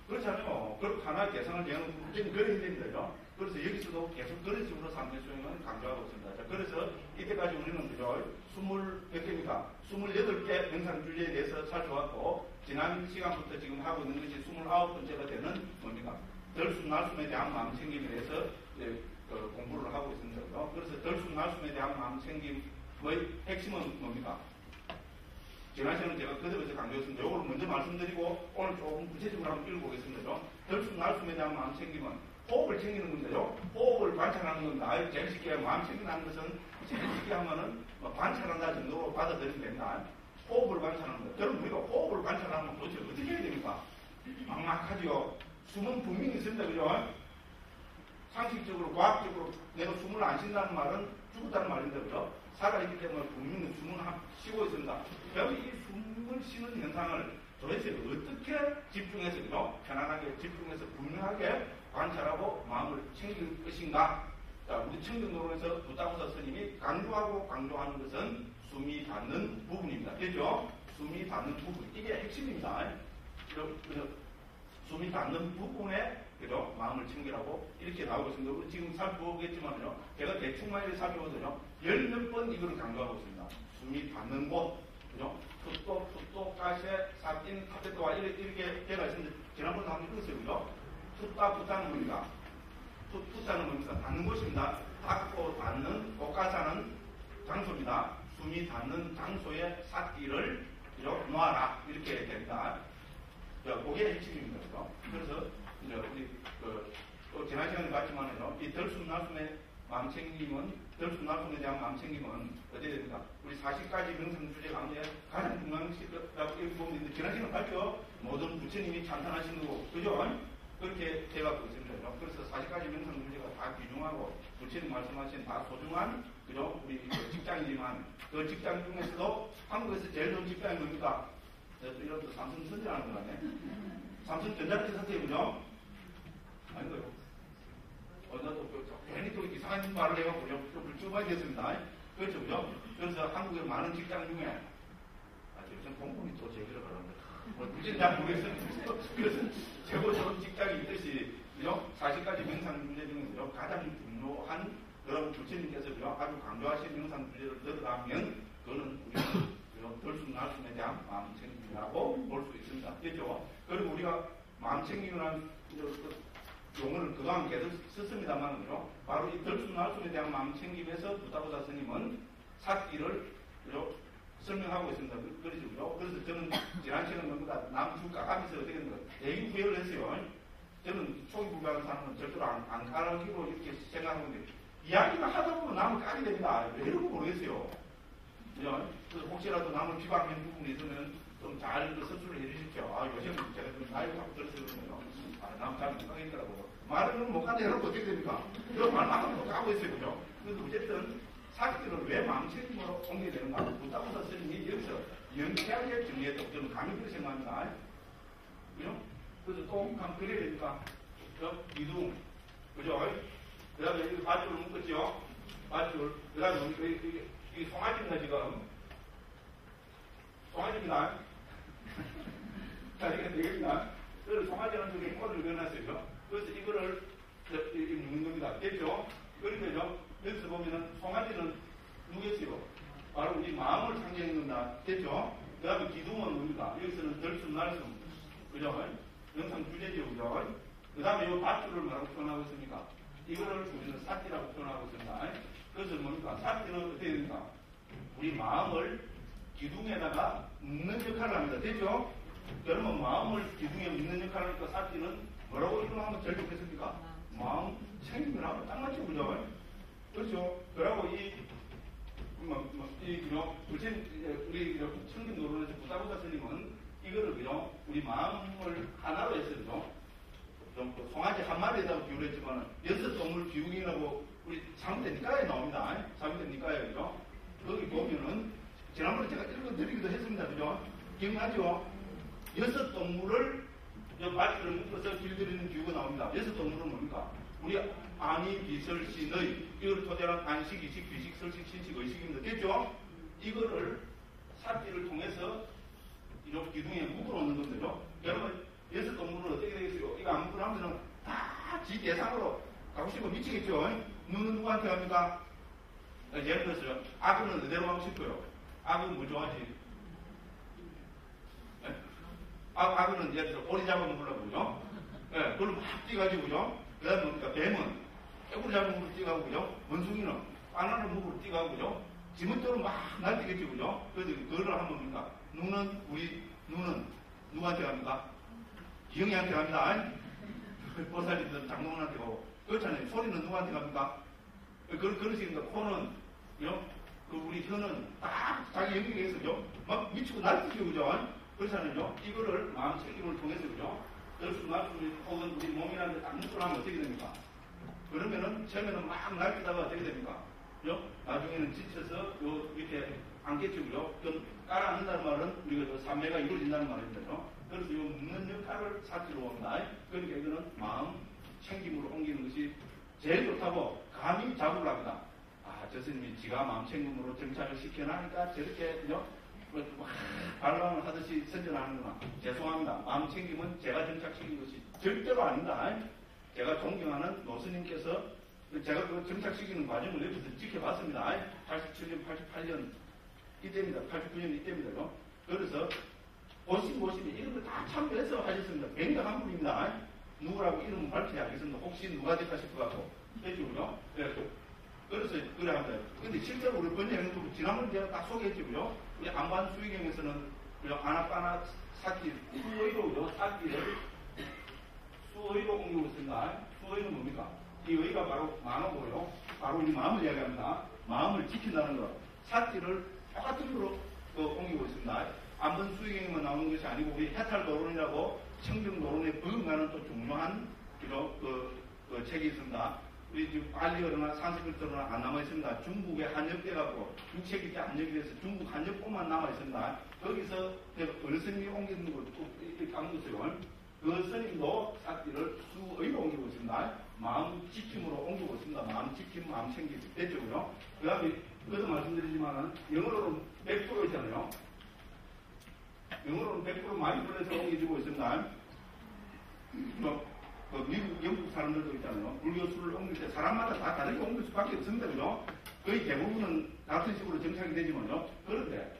그렇잖아요. 그렇게 하나의 개성을 내는 문제는 그래야 됩니다. 그래서 여기서도 계속 그런 식으로 삼매수행은 강조하고 있습니다. 자, 그래서 이때까지 우리는 그죠? 20몇 개입니까? 28개 명상 주제에 대해서 살펴봤고, 지난 시간부터 지금 하고 있는 것이 29번째가 되는 뭡니까? 덜숨 날숨에 대한 마음 챙김에 대해서 공부를 하고 있습니다. 그래서 덜숨 날숨에 대한 마음 챙김의 핵심은 뭡니까? 지난 시간은 제가 그대로 강조했습니다. 이걸 먼저 말씀드리고 오늘 조금 구체적으로 한번 읽어보겠습니다. 덜숨 날숨에 대한 마음 챙김은 호흡을 챙기는 문제죠. 호흡을 관찰하는 겁니다. 제일 쉽게 마음 챙긴다는 것은 제일 쉽게 하면은 관찰한다 정도로 받아들이면 됩니다. 호흡을 관찰하는 것. 그럼 우리가 호흡을 관찰하면 도대체 어떻게 해야 됩니까? 막막하죠. 숨은 분명히 있습니다. 그죠? 상식적으로, 과학적으로 내가 숨을 안 쉰다는 말은 죽었다는 말인데, 그죠? 살아있기 때문에 분명히 숨은 쉬고 있습니다. 그럼 이 숨을 쉬는 현상을 도대체 어떻게 집중해서, 그죠? 편안하게 집중해서 분명하게 관찰하고 마음을 챙길 것인가? 자, 우리 청정도론에서 부타무사 스님이 강조하는 것은 숨이 닿는 부분입니다. 됐죠? 숨이 닿는 부분. 이게 핵심입니다. 숨이 닿는 부분에, 그죠? 마음을 챙기라고 이렇게 나오고 있습니다. 우리 지금 살펴보겠지만요. 제가 대충만 이렇게 살펴보거든요. 10몇 번 이거를 강조하고 있습니다. 숨이 닿는 곳. 그죠? 풋도, 가세, 사킨, 카페토와 이렇게 배가 있습니다. 지난번에 한번 읽었어요. 그죠? 풋다는 뭡니까? 풋다는 뭡니까? 닿는 곳입니다. 닿고 닿는, 꽃가사는 장소입니다. 숨이 닿는 장소에 삿기를 놓아라. 이렇게 됩니다. 그게 핵심입니다. 그래서, 우리, 또 지난 시간에 봤지만요. 이 덜숨 날숨의 마음챙김은, 덜숨 날숨에 대한 마음챙김은 어떻게 됩니까? 우리 40가지 명상 주제 가운데 가장 중요한 것이라고 이렇게 보면 되는데, 지난 시간에 봤죠? 모든 부처님이 찬탄하신 거고, 그죠? 그렇게 돼갖고 있습니다. 그래서 40가지 명상 주제가 다 귀중하고, 부처님 말씀하신 다 소중한, 그죠? 우리 직장이지만, 그 직장 중에서도 한국에서 제일 좋은 직장이 뭡니까? 이런 또 삼성전자라는 거 아니에요? 삼성전자를 선택해 보죠? 아닌가요? 나도 괜히 또 이상한 말을 해갖고 좀 불주마이 됐습니다. 그렇죠, 그죠? 그래서 한국의 많은 직장 중에 공무원이 또 제기를 하랍니다. 무슨 잘 모르겠어요. 그래서 최고 좋은 직장이 있듯이 사실까지 명상주제 중에서 가장 중요한 여러분 부처님께서 아주 강조하신 명상주제를 들어가면 그거는 우리가 덜순날순에 대한 마음챙김이라고 볼 수 있습니다. 됐죠? 그리고 우리가 마음챙김이라는 용어를 그동안 계속 썼습니다만요. 바로 이 덜순날순에 대한 마음챙김에서 부타보사 스님은 사기를 설명하고 있습니다. 그러시고요. 그래서 저는 지난 시간에 남주 까가면서 어떻게 된 거예요? 대기 후회를 했어요. 저는 초기 불가하는 사람은 절대로 안 까라기로 이렇게 생각하는데 이야기만 하다 보면 남을 까게 됩니다. 왜 이러고 모르겠어요. 그래서 혹시라도 남을 비방하는 부분이 있으면 좀 잘 서술을 해주십시오. 요즘 제가 좀 나이가 하고 들어서 그러면요. 남 잘 못 까겠더라고요. 말은 못 간다 해놓고 어떻게 됩니까? 그런 말만 또 까고 있어요. 그죠? 그래서 어쨌든 사기를 왜 마음챙김으로 옮겨야 되는가? 부타보사 스님이 여기서 연쾌하게 정리해도 저는 감히 그렇게 생각합니다. 그죠? 그래서 또 한번 그려야 되니까. 이둥. 그죠? 그 다음에 여기 밧줄을 묶었죠? 밧줄. 그 다음에 이게 송아지입니다, 지금. 송아지입니다. 자, 이게 되겠습니다. 그래서 송아지는 저기 코를 그려놨어요. 그래서 이거를 묶는 겁니다. 됐죠? 그러니까 여기서 보면은 송아지는 누구겠어요? 바로 우리 마음을 상징하는 겁니다. 됐죠? 그 다음에 기둥은 뭡니까? 여기서는 덜숨, 날숨. 그죠? 영상 주제죠, 그죠? 그 다음에 이 밧줄을 뭐라고 표현하고 있습니까? 이거를 우리는 사띠라고 표현하고 있습니다. 그래서 뭡니까? 사띠는 어떻게 됩니까? 우리 마음을 기둥에다가 묶는 역할을 합니다. 됐죠? 그러면 마음을 기둥에 묶는 역할을 하니까 사띠는 뭐라고 이름 한번 절벽했습니까? 마음 챙김을 하고 딱 맞죠, 그죠? 그렇죠? 그러고 우리 청림 노론에서 부타보사 스님은 이거를 우리 마음을 하나로 했어요. 송아지 한 마리에다가 비유했지만 여섯 동물 비유기라고 우리 삼대 니까에 나옵니다. 삼대 니까에 그죠? 거기 보면은 지난번에 제가 읽어드리기도 했습니다. 그죠? 기억나죠? 여섯 동물을 밧줄을 묶어서 길들이는 비유가 나옵니다. 여섯 동물은 뭡니까? 우리 아니, 비설, 신의 이걸 토대로 한 안식, 이식, 비식, 설식, 신식, 의식입니다. 됐죠? 이거를 사띠를 통해서 이렇게 기둥에 묶어놓는 건데요. 여러분 여섯 동물은 어떻게 되겠어요? 이거 안 묶어놓으면 다 지 대상으로 가고 싶으면 미치겠죠? 눈은 누구한테 갑니까? 예를 들어서 악어는 어디로 가고 싶어요? 악어는 뭐 좋아하지? 악어는 예를 들어서 오리 잡아먹으려고 그죠? 그걸 막 뛰어가지고 그죠? 그 다음에 뭡니까? 뱀은 깨구리 잡아먹으러 뛰어가고 그죠? 원숭이는 바나나 먹으러 뛰어가고 그죠? 지문적으로 막 날뛰겠죠 그죠? 그래서 그걸 하면 뭡니까? 눈은 누구한테 갑니까? 기영이한테 갑니다. 보살님들 장로님한테 가고 그렇잖아요. 소리는 누구한테 갑니까? 그러시니까 코는 우리 혀는 딱 자기 영역에서죠. 막 미치고 날뛰죠 그죠? 그렇잖아요. 이거를 마음 챙김을 통해서 그죠? 덜수 날수 혹은 우리 몸이라는 데 딱 묶으면 어떻게 됩니까? 그러면은 처음에는 막 날뛰다가 어떻게 됩니까? 그죠? 나중에는 지쳐서 요 밑에 앉겠죠 그죠? 그럼 깔아앉는다는 말은 우리가 삼매가 이루어진다는 말입니다. 그래서 이 묶는 역할을 사지로 합니다. 그러니까 이거는 마음 챙김으로 옮기는 것이 제일 좋다고 감히 자부를 합니다. 저 스님이 지가 마음 챙김으로 정착을 시켜놔니까 저렇게 발광을 하듯이 선전하는구나. 죄송합니다. 마음 챙김은 제가 정착시킨 것이 절대로 아닙니다. 제가 존경하는 노스님께서 제가 그 정착시키는 과정을 옆에서 지켜봤습니다. 87년, 88년 이때입니다. 89년 이때입니다. 그래서 보시면 이런 걸 다 참여해서 하셨습니다. 굉장한 분입니다. 누구라고 이름은 밝히지 않겠습니다. 혹시 누가 될까 싶어갖고. 했죠, 그래서 그래 합니다. 근데 실제로 우리 번역에도 지난번에 제가 딱 소개했죠, 우리 안반 수의경에서는 아나빠나 사띠, 수의로 사띠를 수의로 옮기고 있습니다. 수의는 뭡니까? 이 의가 바로 만호고요. 바로 우리 마음을 이야기합니다. 마음을 지킨다는 것. 사띠를 똑같은 거로 옮기고 있습니다. 안번 수의경에만 나오는 것이 아니고 우리 해탈도론이라고 청정도론에 버금가는 또 중요한 그 책이 있습니다. 우리 지금 알리어나 산스크리트어나 안 남아 있습니다. 중국에 한역돼갖고 6세기 때 한역이 돼서 중국 한역뿐만 남아 있습니다. 거기서 어느 스님이 옮기는 걸 이렇게 까먹었어요. 그 스님도 사띠를 수의로 옮기고 있습니다. 마음 지킴으로 옮기고 있습니다. 마음 지킴, 마음 챙김. 됐죠? 그 다음에 그것도 말씀드리지만은 영어로는 100% 있잖아요. 영어로는 100% 많이 플레이에서 옮겨지고 있습니다. 미국, 영국 사람들도 있잖아요. 불교 술을 옮길 때 사람마다 다 다르게 옮길 수밖에 없습니다. 그죠? 거의 대부분은 같은 식으로 정착이 되지만요. 그런데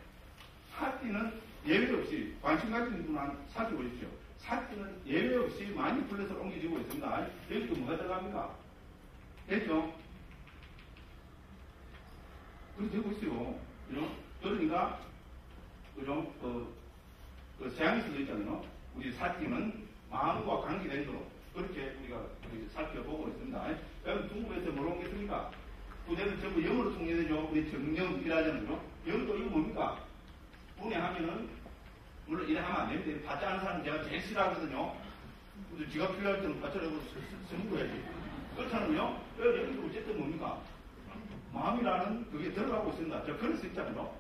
사띠는 예외 없이 관심 가지는 분만 살펴보십시오. 사띠는 예외 없이 많이 플레이에서 옮겨지고 있습니다. 여기도 뭐가 들어갑니까? 됐죠? 그렇게 되고 있어요. 그죠? 그러니까, 그죠? 세상에서도 있잖아요. 우리 사띠는 마음과 관계된도록 그렇게 우리가 살펴보고 있습니다. 여러분, 중국에서 뭐라고 했습니까? 그대는 전부 영어로 통일되죠. 우리 정령이라잖아요. 영어도 이거 뭡니까? 분해하면은, 물론 이래 하면 안 됩니다. 받지 않은 사람 제가 제일 싫어하거든요. 근데 지가 필요할 때는 받쳐내고 쓰는 거야지. 그렇잖아요. 여기도 어쨌든 뭡니까? 마음이라는 그게 들어가고 있습니다. 저 그럴 수 있잖아요.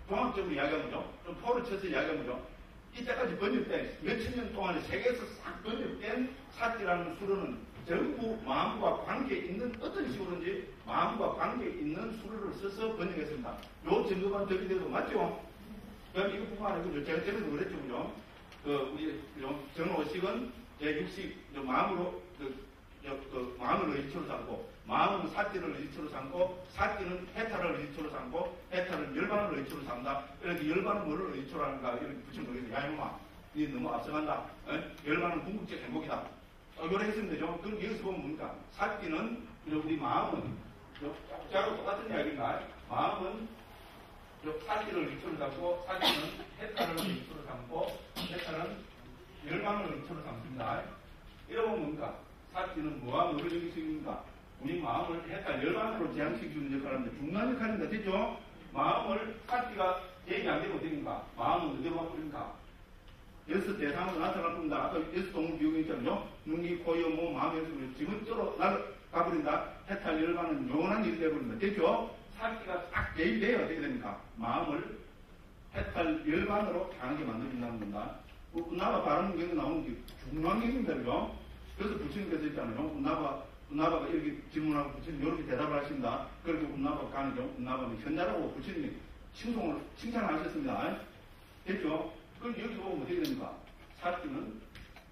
종합적으로 이야기하면요. 좀 포를 쳐서 이야기하면요. 이때까지 번역된 몇천 년 동안에 세계에서 싹 번역된 사띠라는 수로는 전부 마음과 관계에 있는 어떤 식으로든지 마음과 관계에 있는 수로를 써서 번역했습니다. 요 증거만 적이돼도 맞죠? 그럼 이것뿐만 아니고 제가 전에도 그랬죠. 그죠? 우리 정오식은 제60 마음으로 마음을 의지처로 삼고 마음은 사띠를 의지처로 삼고 사띠는 해탈을 의지처로 삼고 해탈은 열반을 의지처로 삼다. 이렇게 열반은 뭐를 의지처로 하는가 이렇게 붙이면 되겠어요. 야 이놈아 니 너무 앞서간다. 열반은 궁극적 행복이다. 이렇게 했으면 되죠. 그럼 여기서 보면 뭡니까? 사띠는 우리 마음은 자로 똑같은 이야기인가? 마음은 사띠를 의지처로 삼고 사띠는 해탈을 의지처로 삼고 해탈은 열반을 의지처로 삼습니다. 이러면 뭡니까? 사띠는 뭐와 뭐를 의지시킵니까? 우리 마음을 해탈 열반으로 제한시키는 역할을 하는데 중요한 역할입니다. 됐죠? 마음을 사띠가 제입이 안 되면 어떻습니까? 마음은 어디로 가버립니까? 여섯 대상으로 나타나버린다. 아까 여섯 동물 비유가 있잖아요. 눈이, 코, 여, 몸, 마음, 여섯 지금 쩌로 날아가버린다. 해탈 열반은 영원한 일이 되어버린다. 됐죠? 사띠가 딱 제입이 돼야 어떻게 됩니까? 마음을 해탈 열반으로 강하게 만들어준다는 겁니다. 운나바 바르는 경우 나오는 게 중요한 얘기입니다. 그죠? 그래서 부처님께서 있잖아요. 운나바가 이렇게 질문하고 부처님 이렇게 대답을 하십니다. 그렇게 운나바가 가는죠. 운나바는 현자라고 부처님이 칭찬하셨습니다. 됐죠? 그럼 여기 보면 어떻게 됩니까? 사띠는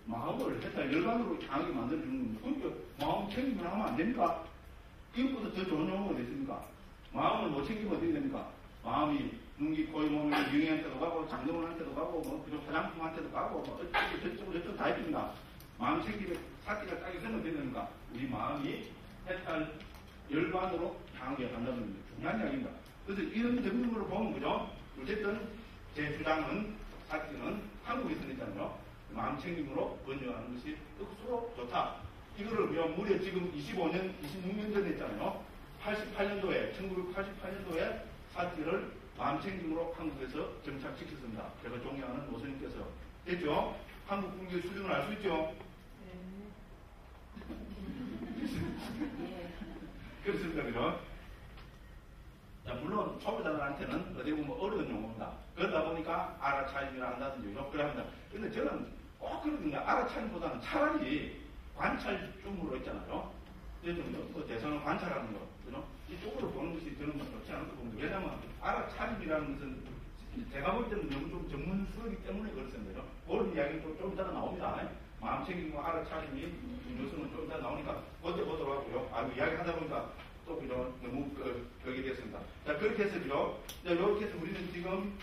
마음을 해탈 열반으로 강하게 만들어주는 겁니다. 그러니까 마음 챙기면 하면 안 됩니까? 이것보다 더 좋은 용어가 됐습니까? 마음을 못 챙기면 어떻게 됩니까? 마음이 눈기, 코이, 몸이 유행한테도 가고 장동원한테도 가고 화장품한테도 가고 어쩌고 다 해줍니다. 마음 챙기면 사띠가 딱 있으면 어떻게 됩니까? 우리 마음이 해탈 열반으로 강하게 간다는 겁니다. 중요한 이야기입니다. 그래서 이런 점으로 보면 그죠? 어쨌든 제 주장은 사띠는 한국에서 있잖아요. 마음 챙김으로 번역하는 것이 억수로 좋다. 이거를 무려 지금 25년, 26년 전에 했잖아요. 1988년도에 사띠를 마음 챙김으로 한국에서 정착시켰습니다. 제가 존경하는 모선님께서. 됐죠? 한국 국민의 수준을 알 수 있죠? 그렇습니다. 그죠? 자, 물론 초보자들한테는 어디 보면 어려운 용어입니다. 그러다 보니까 알아차림이라 한다든지 그래 합니다. 근데 저는 꼭 그러거든요. 알아차림보다는 차라리 관찰중으로 있잖아요. 그 대상을 관찰하는 거. 그죠? 이쪽으로 보는 것이 저는 좋지 않은 것 봅니다. 왜냐하면 알아차림이라는 것은 제가 볼 때는 너무 좀 전문수이기 때문에 그렇습니다. 그런 이야기는 좀 이따가 나옵니다. 마음 챙기고 알아차림이 요즘은 좀 이따가 나오니까 먼저 보도록 하고요. 이야기 하다 보니까 또 그죠? 너무 거기 됐습니다. 자, 그렇게 해서 그죠? 자, 이렇게 해서 우리는 지금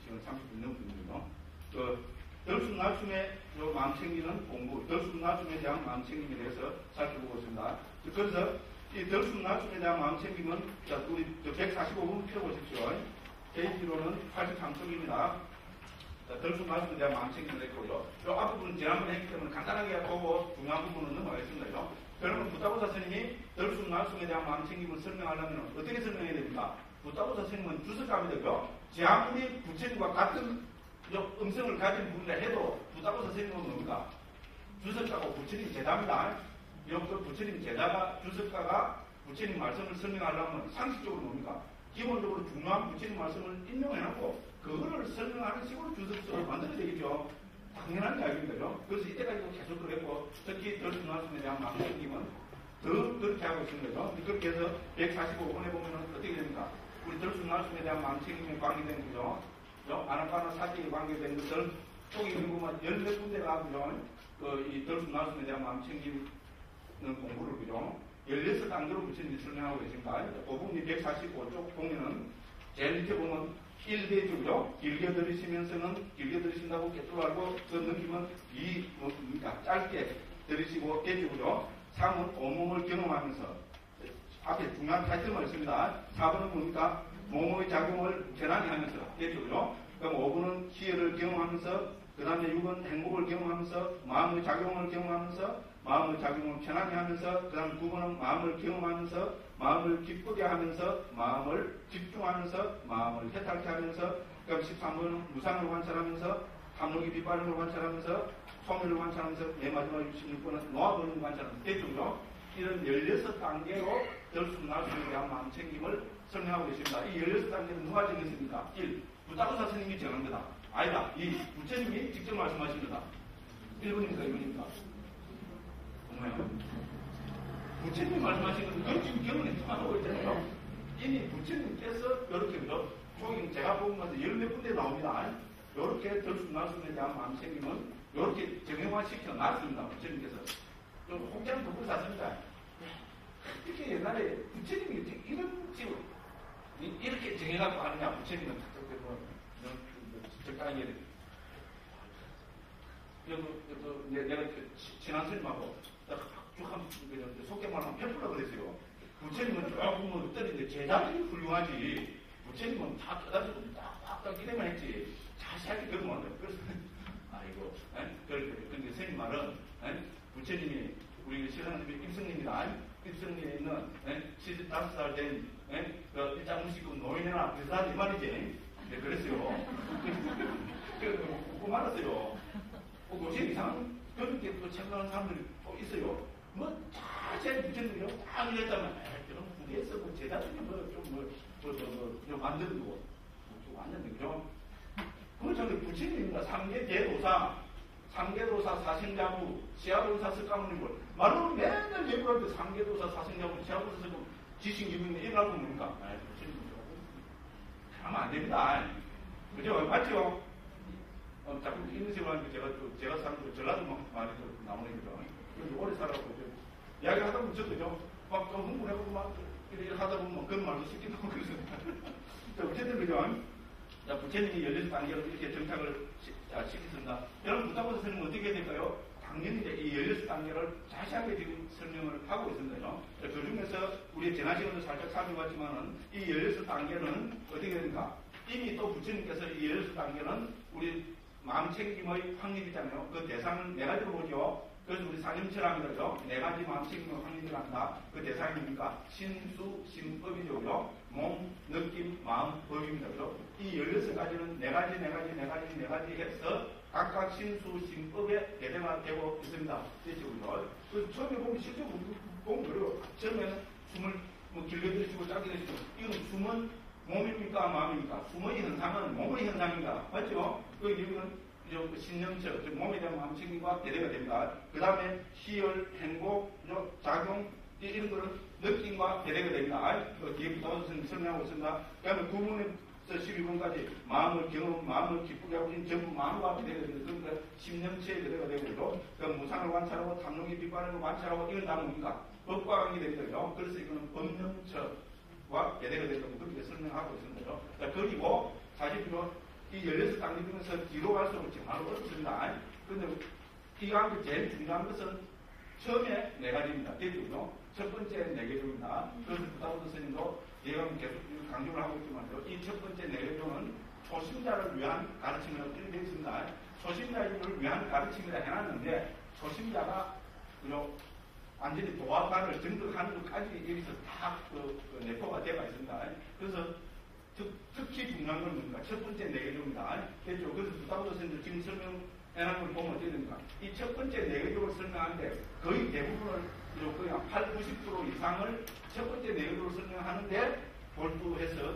지금 30분 넘거든요. 덜숨날숨의 마음 챙기는 공부, 덜숨날숨에 대한 마음 챙김에 대해서 살펴보고 있습니다. 그래서 이 덜숨날숨에 대한 마음 챙김은 자, 우리 145분 펴보십시오. 페이지로는 83쪽입니다. 덜숨날숨에 대한 마음 챙김을 했고요. 이 앞부분은 지난번에 했기 때문에 간단하게 보고 중요한 부분은 넘어가겠습니다. 여러분, 부타보사 스님이 덜숨날숨에 대한 마음 챙김을 설명하려면 어떻게 설명해야 됩니까? 부타보사 스님은 주석가입니다. 제 아무리 부처님과 같은 음성을 가진 분이라 해도 부타보사 스님은 뭡니까? 주석가고 부처님 제자입니다. 그 부처님 제자가 주석가가 부처님 말씀을 설명하려면 상식적으로 뭡니까? 기본적으로 중요한 부처님 말씀을 인용해놓고 그거를 설명하는 식으로 주석서를 만들어야 되겠죠. 당연한 이야기입니다. 그래서 이때까지도 계속 그랬고 특히 덜숨날숨에 대한 마음 챙김은 더 그렇게 하고 있습니다. 그렇게 해서 145번에 보면 어떻게 됩니까? 우리 들숨날숨에 대한 마음책임에 관계된 거죠. 아나파나 사지에 관계된 것들 쭉 읽으면 열몇 군데가 그죠. 이 들숨날숨에 대한 마음책임은 공부를 그죠. 16단계로 부처님이 설명하고 계십니다. 그 부분이 145쪽 보면은 제일 밑에 보면 1대주죠. 길게 들으시면서는 길게 들으신다고 깨달고 그 느낌은 뭡니까? 짧게 들으시고 대주죠. 3은 온몸을 경험하면서 앞에 중요한 타이틀만 있습니다. 4번은 뭡니까? 몸의 작용을 편안히 하면서 대주죠. 그럼 5번은 희열을 경험하면서 그 다음에 6은 행복을 경험하면서 마음의 작용을 경험하면서 마음의 작용을 편하게 하면서 그 다음 9번은 마음을 경험하면서 마음을 기쁘게 하면서 마음을 집중하면서 마음을 해탈케 하면서 그럼 13번은 무상을 관찰하면서 탐욕이 빗발음을 관찰하면서 소멸을 관찰하면서 맨 마지막 66번은 놓아버리는 관찰하면서 대충죠. 이런 16단계로 들숨날숨에 대한 마음챙김을 설명하고 계십니다. 이 16단계는 누가 정했습니까? 1. 부타고사 스님이 정한 거다. 아니다. 2. 부처님이 직접 말씀하신 거다. 1번입니까? 2번입니까? 정말요? 부처님이 말씀하신 건 그건 지금 결론에 하고 있잖아요. 이미 부처님께서 이렇게 그죠? 총이 제가 보면서 10몇 군데 나옵니다. 이렇게 들숨날숨에 대한 마음챙김은 이렇게 정형화시켜 놨습니다. 부처님께서. 좀 혹자는 누구 샀습니다. 특히 옛날에 부처님이 이런 식으로 이렇게 정해갖고 하느냐, 부처님은 적당히 내가 친한 스님하고 쭉 한번 속개만 하면 펴풀라 그랬어요. 부처님은 조금 뭐 떨리는데 제자들이 훌륭하지. 부처님은 다 떠다니고 딱딱 이래만 했지. 자세하게 그런 말 해요. 그래서 아이고, 근데 스님 말은 부처님이 우리 시사님이 입성님이다. 입성님에 있는 75살 된 일장무식급 노인이나 비슷한 이 말이지. 네, 그랬어요. 그거 말았어요. 고생 이상 그렇게 또 생각하는 사람들이 또 있어요. 뭐 자세히 부처님이요. 딱 이랬다면 그런 무리에서 뭐 제자들이 좀 만드는 거 완전 그죠? 그건 저기 부처님입니다. 삼계도사 사생자부 시아도사 석가모니물 말로는 맨날 예고할 때 삼계도사 사생자부 시아도사 석가모니 지신기분이 일어나고 뭡니까? 부처님이죠. 하면 안 됩니다. 그죠? 맞죠? 자꾸 이런 식으로 하니까 제가 사는 거 전라도 말이 좀 나오는 거죠. 오래 살아고 이야기 하다 보면 저도죠. 막 좀 흥분해보고 막 이렇게 하다 보면 그런 말도 시키고 그러습니다. 어쨌든 그죠? 부처님이 16단계로 이렇게 정착을 시켰습니다. 여러분, 부타고사 스님은 어떻게 해야 될까요? 당연히 이 16단계를 자세하게 지금 설명을 하고 있습니다. 그 중에서 우리 지난 시간도 살짝 살펴봤지만은 이 16단계는 어떻게 됩니까? 이미 또 부처님께서 이 16단계는 우리 마음챙김의 확립이잖아요. 그 대상은 4가지로 보죠. 그래서 우리 사념철학이라 그러죠. 4가지 마음챙김의 확립을 한다. 그 대상이 뭡니까? 신수, 신법이죠. 그죠? 몸, 느낌, 마음, 법입니다. 그죠? 이 16가지는 4가지 해서 각각 신수, 신법에 대대가 되고 있습니다. 됐죠. 그죠? 그래서 처음에 보면 실제로 보면 그래요. 처음에는 숨을 길게 들이쉬고 짧게 들이쉬고 이건 숨은 몸입니까? 마음입니까? 숨의 현상은 몸의 현상입니다. 맞죠? 그 이유는 신념처, 즉 몸에 대한 마음챙김과 대대가 됩니다. 그 다음에 희열, 행복, 작용, 이런 거는 느낌과 대대가 됩니다. 그 뒤에부터 설명하고 있습니다. 그 다음에 9번에서 12번까지 마음을 경험, 마음을 기쁘게 하고 있는 전부 마음과 대대가 됩니다. 그러니까 신념체의 대대가 되고, 그 무상을 관찰하고 탐욕이 빗발을 관찰하고 이건 다 뭡니까? 법과 관계됩니다. 그래서 이거는 법념처와 대대가 된다고 그렇게 설명하고 있습니다. 그리고 사실 이 16단계 중에서 뒤로 갈수록 정말 어렵습니다. 그런데 이 가운데 제일 중요한 것은 처음에 4가지입니다. 대주죠. 첫 번째 4개조입니다. 그래서 부타고사 스님도 얘가 계속 강조를 하고 있지만요. 이 첫 번째 4개조는 초심자를 위한 가르침이라고 되어 있습니다. 초심자를 위한 가르침이라 해놨는데 초심자가 완전히 도화관을 등극하는 것까지 여기서 다 내포가 되어 있습니다. 그래서 특히 중요한 건 뭡니까? 첫 번째 4개조입니다. 됐죠? 그래서 부타고사 스님들 지금 설명해놓은 걸 보면 어떻게 됩니까? 이 첫 번째 4개조를 설명하는데 거의 대부분을 거의 한 80~90% 이상을 첫 번째 4개조를 설명하는데 몰두해서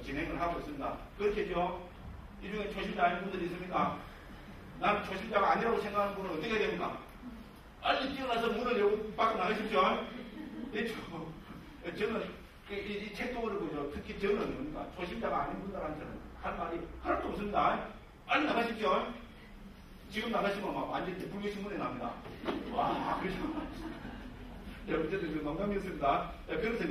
진행을 하고 있습니다. 그렇게죠? 이 중에 초심자 아닌 분들이 있습니까? 난 초심자가 아니라고 생각하는 분은 어떻게 해야 됩니까? 빨리 뛰어나서 문을 열고 밖으로 나가십시오. 됐죠? 저는 이 책도 그렇고, 특히 저는 뭡니까? 초심자가 아닌 분들한테는 할 말이 하나도 없습니다. 빨리 나가십시오. 지금 나가시면 막 완전히 불교신문에 납니다. 와, 그러죠. 어쨌든 농담이었습니다. 그래서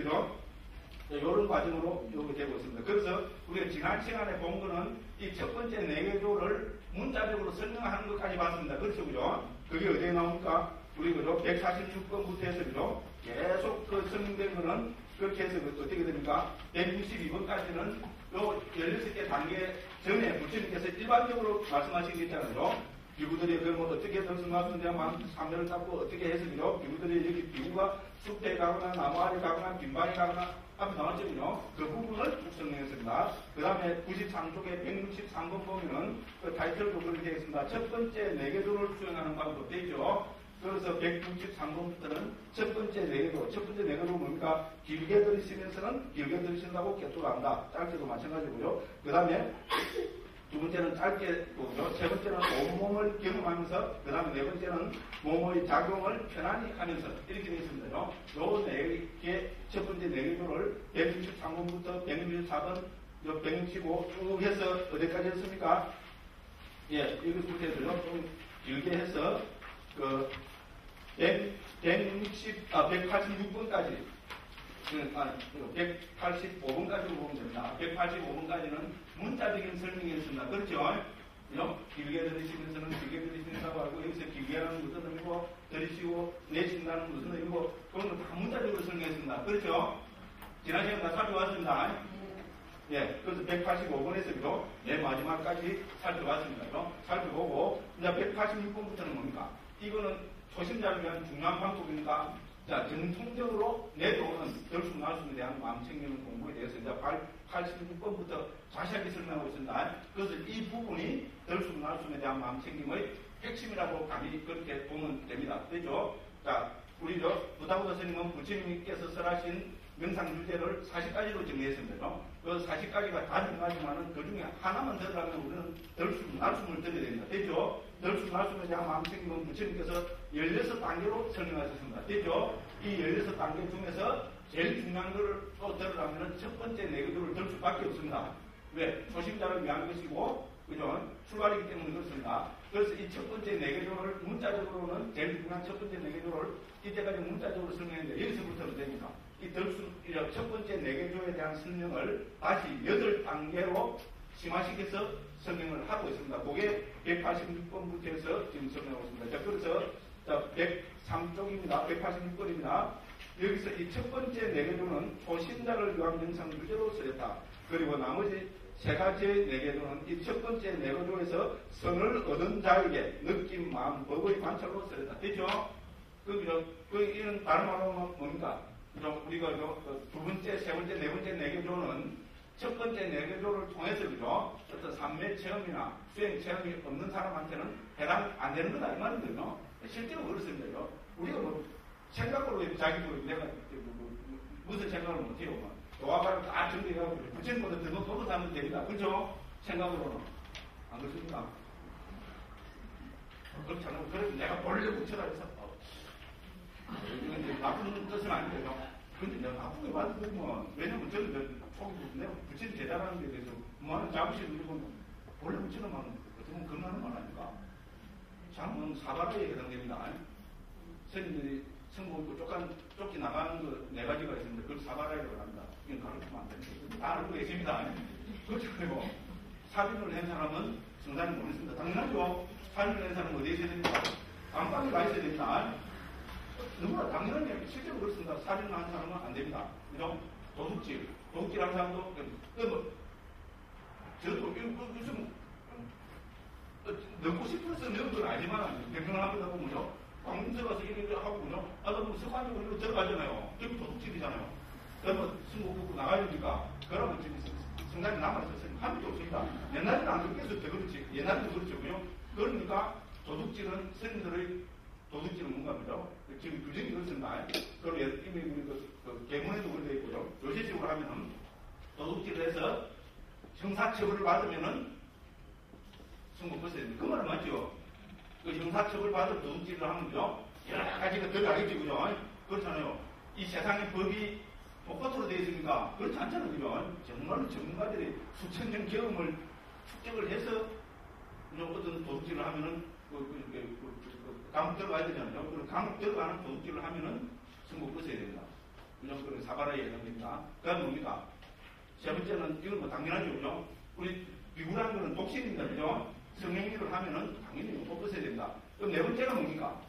이런 과정으로 이렇게 되고 있습니다. 그래서 우리가 지난 시간에 본 거는 이 첫 번째 내개조를 문자적으로 설명하는 것까지 봤습니다. 그렇죠, 그죠? 그게 어디에 나옵니까? 우리 그죠? 146번부터 해서 그죠? 계속 그 설명된 거는 그렇게 해서 어떻게 됩니까? 162번까지는 요 16개 단계 전에 부처님께서 일반적으로 말씀하신 게 있잖아요. 비구들이 그러면 어떻게 덜승하는데만 삼매를 잡고 어떻게 해서 그죠? 비구들이 여기 비구가 숲에 가거나 나무 아래 가거나 빈방에 가거나 앞에 나왔거든요. 그 부분을 쭉 설명했습니다. 그 다음에 93쪽에 163번 보면은 그 타이틀도 그렇게 되어 있습니다. 첫 번째 내개조를 수행하는 방법 되죠. 그래서 163번부터는 첫 번째 내개조, 첫 번째 내개조는 뭡니까? 길게 들이쉬면서는 길게 들이쉰다고 개토를 한다. 짧게도 마찬가지고요. 그 다음에 두 번째는 짧게 보고요. 세 번째는 온몸을 경험하면서, 그 다음에 네 번째는 몸의 작용을 편안히 하면서 이렇게 되어 있습니다. 요 네 개, 첫 번째 네 개조를 163번부터 164번, 165 쭉 해서 어디까지 했습니까? 예, 여기서부터 해서요. 좀 길게 해서, 186번까지. 185번까지로 보면 됩니다. 185번까지는 문자적인 설명이었습니다. 그렇죠? 길게 들으시면서는 길게 들으신다고 하고, 여기서 길게 하는 무슨 의미고, 들으시고, 내쉰다는 무슨 의미고, 그건 다 문자적으로 설명했습니다. 그렇죠? 지난 시간에 다 살펴봤습니다. 예, 그래서 185번에서 맨 마지막까지 살펴봤습니다. 살펴보고, 이제 186번부터는 뭡니까? 이거는 초심자를 위한 중요한 방법입니다. 자, 전통적으로 내려오는 덜수날숨에 대한 마음 챙기는 공부에 대해서 이제 86번부터 자세하게 설명하고 있습니다. 그래서 이 부분이 덜수날숨에 대한 마음 챙김의 핵심이라고 감히 그렇게 보면 됩니다. 되죠? 자, 우리 부다부다 스님은 부처님께서 설하신 명상 주제를 40가지로 정리했습니다. 그 40가지가 다 중요하지만은 그 중에 하나만 들으려면 우리는 덜수날숨을 들어야 됩니다. 되죠? 덜수날숨에 대한 마음 챙김은 부처님께서 16단계로 설명하셨습니다. 되죠? 이 16단계 중에서 제일 중요한 것을 또 들으려면 첫 번째 내교를 들 수밖에 없습니다. 왜? 초심자를 위한 것이고, 그죠? 출발이기 때문에 그렇습니다. 그래서 이 첫 번째 내교를 문자적으로는 제일 중요한 첫 번째 내교를 이때까지 문자적으로 설명했는데 여기서부터는 됩니다. 첫 번째 내교에 대한 설명을 다시 8단계로 심화시켜서 설명을 하고 있습니다. 그게 186번부터 해서 지금 설명하고 있습니다. 자, 그래서 103쪽입니다. 186번입니다. 여기서 이 첫 번째 내개조는 초신자를 위한 명상 유제로 쓰였다. 그리고 나머지 세 가지의 내개조는 이 첫 번째 내개조에서 선을 얻은 자에게 느낌, 마음, 법의 관찰로 쓰였다. 되죠? 이런 다른 말로 뭡니까? 우리가 두 번째, 세 번째, 네 번째 내개조는 첫 번째 내개조를 통해서 그죠? 어떤 삼매 체험이나 수행 체험이 없는 사람한테는 해당 안 되는 건 아니거든요. 실제로 그렇습니다. 우리가 생각으로 자기도 내가 무슨 생각을 못해요. 노화가를 다 정리해가지고 부처님보다 더 높은 사람은 됩니다. 그렇죠? 생각으로는. 안 그렇습니까? 그렇지 않으면 그래서 내가 본래 부처라 해서 이건 이제 나쁜 뜻은 아니에요. 근데 내가 나쁘게 받으면 왜냐면 저는 내가 부처님 대단한 데 대해서 뭐하는 자부심 누리고 본래 부처는 어떻게 보면 건강한 말 아닙니까? 장은 사바로에 해당됩니다. 스님들이 성공 쫓기 나가는 거 4가지가 있습니다. 그걸 사바라이라고 합니다. 이건 가르치면 안 됩니다. 다 알고 계십니다. 그렇죠. 사빈을 낸 사람은 성산이 못 있습니다. 당연하죠. 사빈을 낸 사람은 어디에 있어야 됩니까? 안방에 가 있어야 됩니다. 너무나 당연한 얘기. 실제로 그렇습니다. 사빈을 한 사람은 안 됩니다. 그죠? 도둑질 한 사람도, 저도 요즘 넣고 싶어서 넣은 건 아니지만, 변명을 합니다 보면요. 광문서 가서 이렇게 하고, 그죠? 그럼 습관적으로 들어가잖아요. 여기 도둑질이잖아요. 그러면 승부 붙고 나가야 되니까, 그러면 지금 성장이 남아있었어요. 한 번도 없습니다. 옛날에는 안 그렇게 해서 더 그렇지. 옛날에도 그렇죠. 그러니까 도둑질은 스님들의 도둑질은 뭔가 그죠? 지금 규정이 그렇습니다. 그리고 이미 우리 계문에도 그렇게 되어 있고요. 요새식으로 하면은 도둑질을 해서 형사처벌을 받으면은 승부 벗어야 됩니다. 그 말은 맞죠? 그 형사처벌 받을 도둑질을 하면요. 여러 가지가 들어가겠죠. 그죠? 그렇잖아요. 이 세상의 법이 뭐 코트로 되어 있습니까? 그렇지 않잖아요. 그죠? 정말로 전문가들이 수천 년 경험을 축적을 해서 어떤 도둑질을 하면은 감옥 들어가야 되잖아요. 그럼 감옥 들어가는 도둑질을 하면은 선고 끊어야 된다. 그냥 사바라에 해당됩니다. 그 다음 뭡니까? 세 번째는 이건 뭐 당연하죠. 그죠? 우리 비굴한 거는 독신입니다. 그죠? 성행위를 하면은 당연히 못 벗어야 된다. 그럼 네 번째가 뭡니까?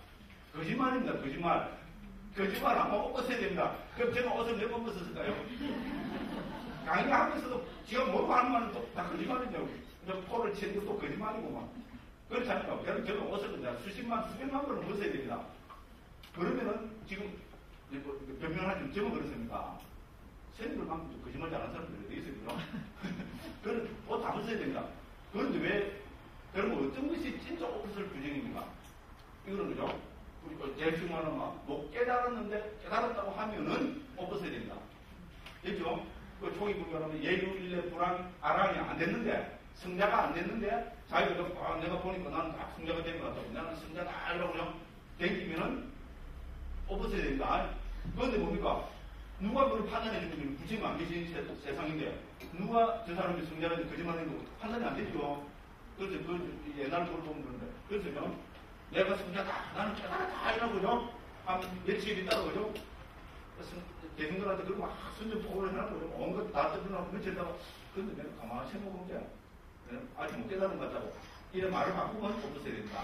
거짓말입니다. 거짓말. 거짓말하면 옷 벗어야 됩니다. 그럼 제가 옷을 몇 번 벗었을까요? 강의하면서도 지가 모르고 하는 말은 다 거짓말이죠. 코를 치는 것도 거짓말이고만. 그렇지 않습니까? 그럼 제가 옷을 그냥 수십만, 수백만 번을 벗어야 됩니다. 그러면은 지금 변명하지만 저는 그렇습니까? 선생님들만큼도 거짓말 잘하는 사람들이 어디 있어요, 그죠? 그런 옷 다 벗어야 됩니다. 그런데 왜, 그러면 어떤 것이 진짜 옷을 규정입니까? 이거는 그죠? 제일 중요한 건 못 깨달았는데 깨달았다고 하면은 옷 벗어야 됩니다. 됐죠? 그 초기 불교하면 예유, 일례, 불안, 아랑이 안 됐는데, 성자가 안 됐는데, 자기가 내가 보니까 나는 다 성자가 된 것 같다고. 나는 성자다, 이러고 그냥 댕기면은 옷 벗어야 됩니다. 그런데 뭡니까? 누가 그걸 판단해 주면 부처님 안 계신 세상인데, 누가 저 사람이 성자라는지 거짓말하는 거 판단이 안 되죠. 그래서 그 옛날 걸 보면 그런데. 그래서 내가 성자다, 나는 깨달았다, 이러고요. 한 며칠 있다가 그죠? 대중들한테 그러고 막 순전 포고를 해놓고 온것 다 뜯어놓고 며칠 있다가 근데 내가 가만히 생각해보면 돼. 아직 못 깨달은 것 같다고. 이런 말을 바꾸면 없어야 된다.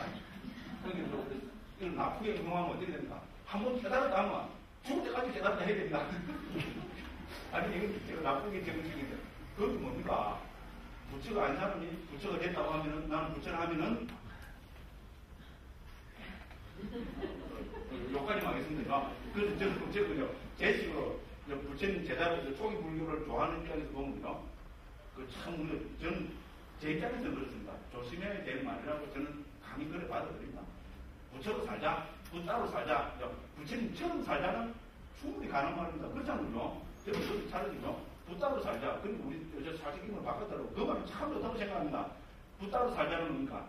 그러니까 이걸 나쁘게 행동하면 어떻게 됩니까? 한번 깨달았다 하면 죽을 때까지 깨달았다 해야 됩니다. 아니 이건 제가 나쁘게 정식인데 그것도 뭡니까? 부처가 아닌 사람이 부처가 됐다고 하면은 나는 부처를 하면은 욕까지 하겠습니다. 그래서 저는 부처는요, 제 식으로 부처님 제자로 초기 불교를 좋아하는 입장에서 보면요, 저는 제 입장에서 그렇습니다. 조심해야 될 말이라고 저는 감히 그래 받아들입니다. 부처로 살자, 부따로 살자, 부처님처럼 살자는 충분히 가능한 말입니다. 그렇지 않군요. 저는 그렇게 차려지죠. 부따로 살자. 근데 우리 저 사직임을 바꿨다고 그 말은 참 좋다고 생각합니다. 부따로 살자는 뭡니까?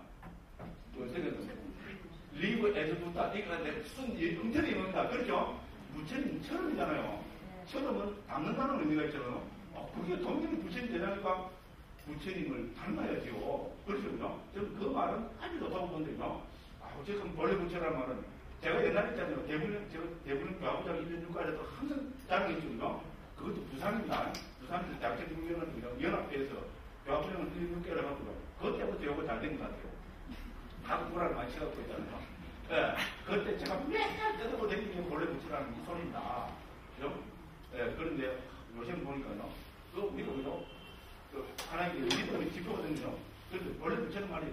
리브 에즈 부따. 이거 무슨 음절이 있습니다. 그렇죠? 부처님처럼이잖아요. 처럼은 닮는다는 의미가 있잖아요. 그게 동일히 부처님 되자니까 부처님을 닮아야지요. 그렇죠? 저는 그 말은 아주 좋다고 보는데요. 어쨌든 원래 부처라는 말은 제가 옛날에 있잖아요. 대부분 교화부장 1년 6까지도 항상 자랑했죠. 그것도 부산입니다. 부산에서 대학생중견은 연합회에서 교화부장을 1년 6개월 해갖고요. 그것 때부터 요거 잘 된 것 같아요. 하도 불안을 많이 치갖고 있잖아요. 예, 그때 제가 맨날 뜯어보고 다니는 게 원래 부처라는 이 소리입니다. 그죠? 예, 그런데 요즘 보니까요. 우리가 그죠? 하나님의 우리도 지표거든요. 그래서 원래 부처는 말이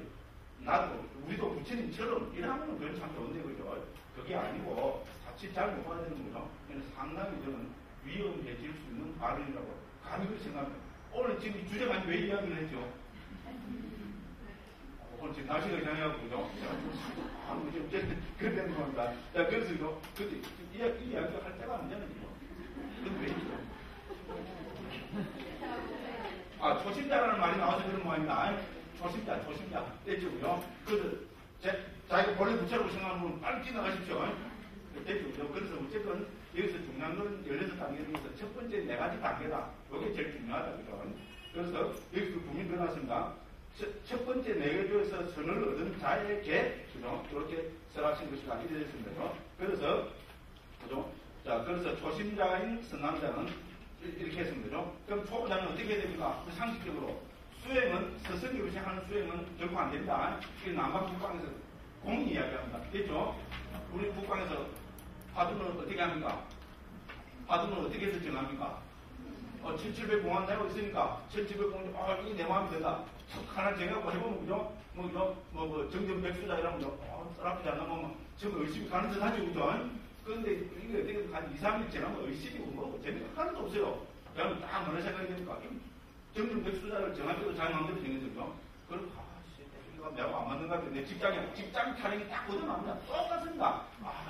나도 우리도 부처님처럼 이러면 그건 참 좋은데 그죠? 그게 아니고 같이 잘 못 받아야 되는 거죠. 그래서 상당히 저는 위험해질 수 있는 발언이라고 감히 그렇게 생각합니다. 오늘 지금 이 주제가 왜 이야기를 했죠? 오늘 지금 날씨가 이상해갖고 그죠? 그래 되는 겁니다. 자, 그래서 이거 근데 이 이야기를 할 때가 아니잖아요. 근데 왜 이죠? 초심자라는 말이 나와서 그런 거 아닙니다. 초심자. 됐죠? 그래서 자기가 본래 부처라고 생각하면 빨리 지나가십시오. 됐죠? 그래서 어쨌든 여기서 중요한 건 16단계 중에서 첫 번째 4가지 단계다. 이게 제일 중요하다. 그래서 여기서 분명히 들어놨습니다. 첫 번째 4개 중에서 선을 얻은 자에게, 그죠? 이렇게 설하신 것이다. 이렇게 되어 있습니다. 그래서, 그죠? 자, 그래서 초심자인 선남자는 이렇게 했습니다. 그럼 초보자는 어떻게 해야 됩니까? 상식적으로. 수행은, 스승이 없이 하는 수행은 결코 안 됩니다. 이 남방 국방에서 공이 이야기합니다. 됐죠? 우리 국방에서 화두는 어떻게 합니까? 화두는 어떻게 해서 정합니까? 7700공안 내고 있으니까, 7700공안, 이게 내 마음이 된다. 하나 정해갖고 해보면, 그죠? 정전백수자 이러면, 나쁘지 않나, 지금 열심히 가는 듯 하죠, 그죠? 그런데 이게 어떻게 한 2, 3일 지나면 의심이고 재미가 하나도 없어요. 그러면 딱 뭐라 생각이 됩니까? 정전백수자를 정할 잘 마음대로 정해졌죠. 그럼 이거 내하고 안 맞는 것 같아. 내 직장 타령이 딱 얻어납니다. 똑같습니다.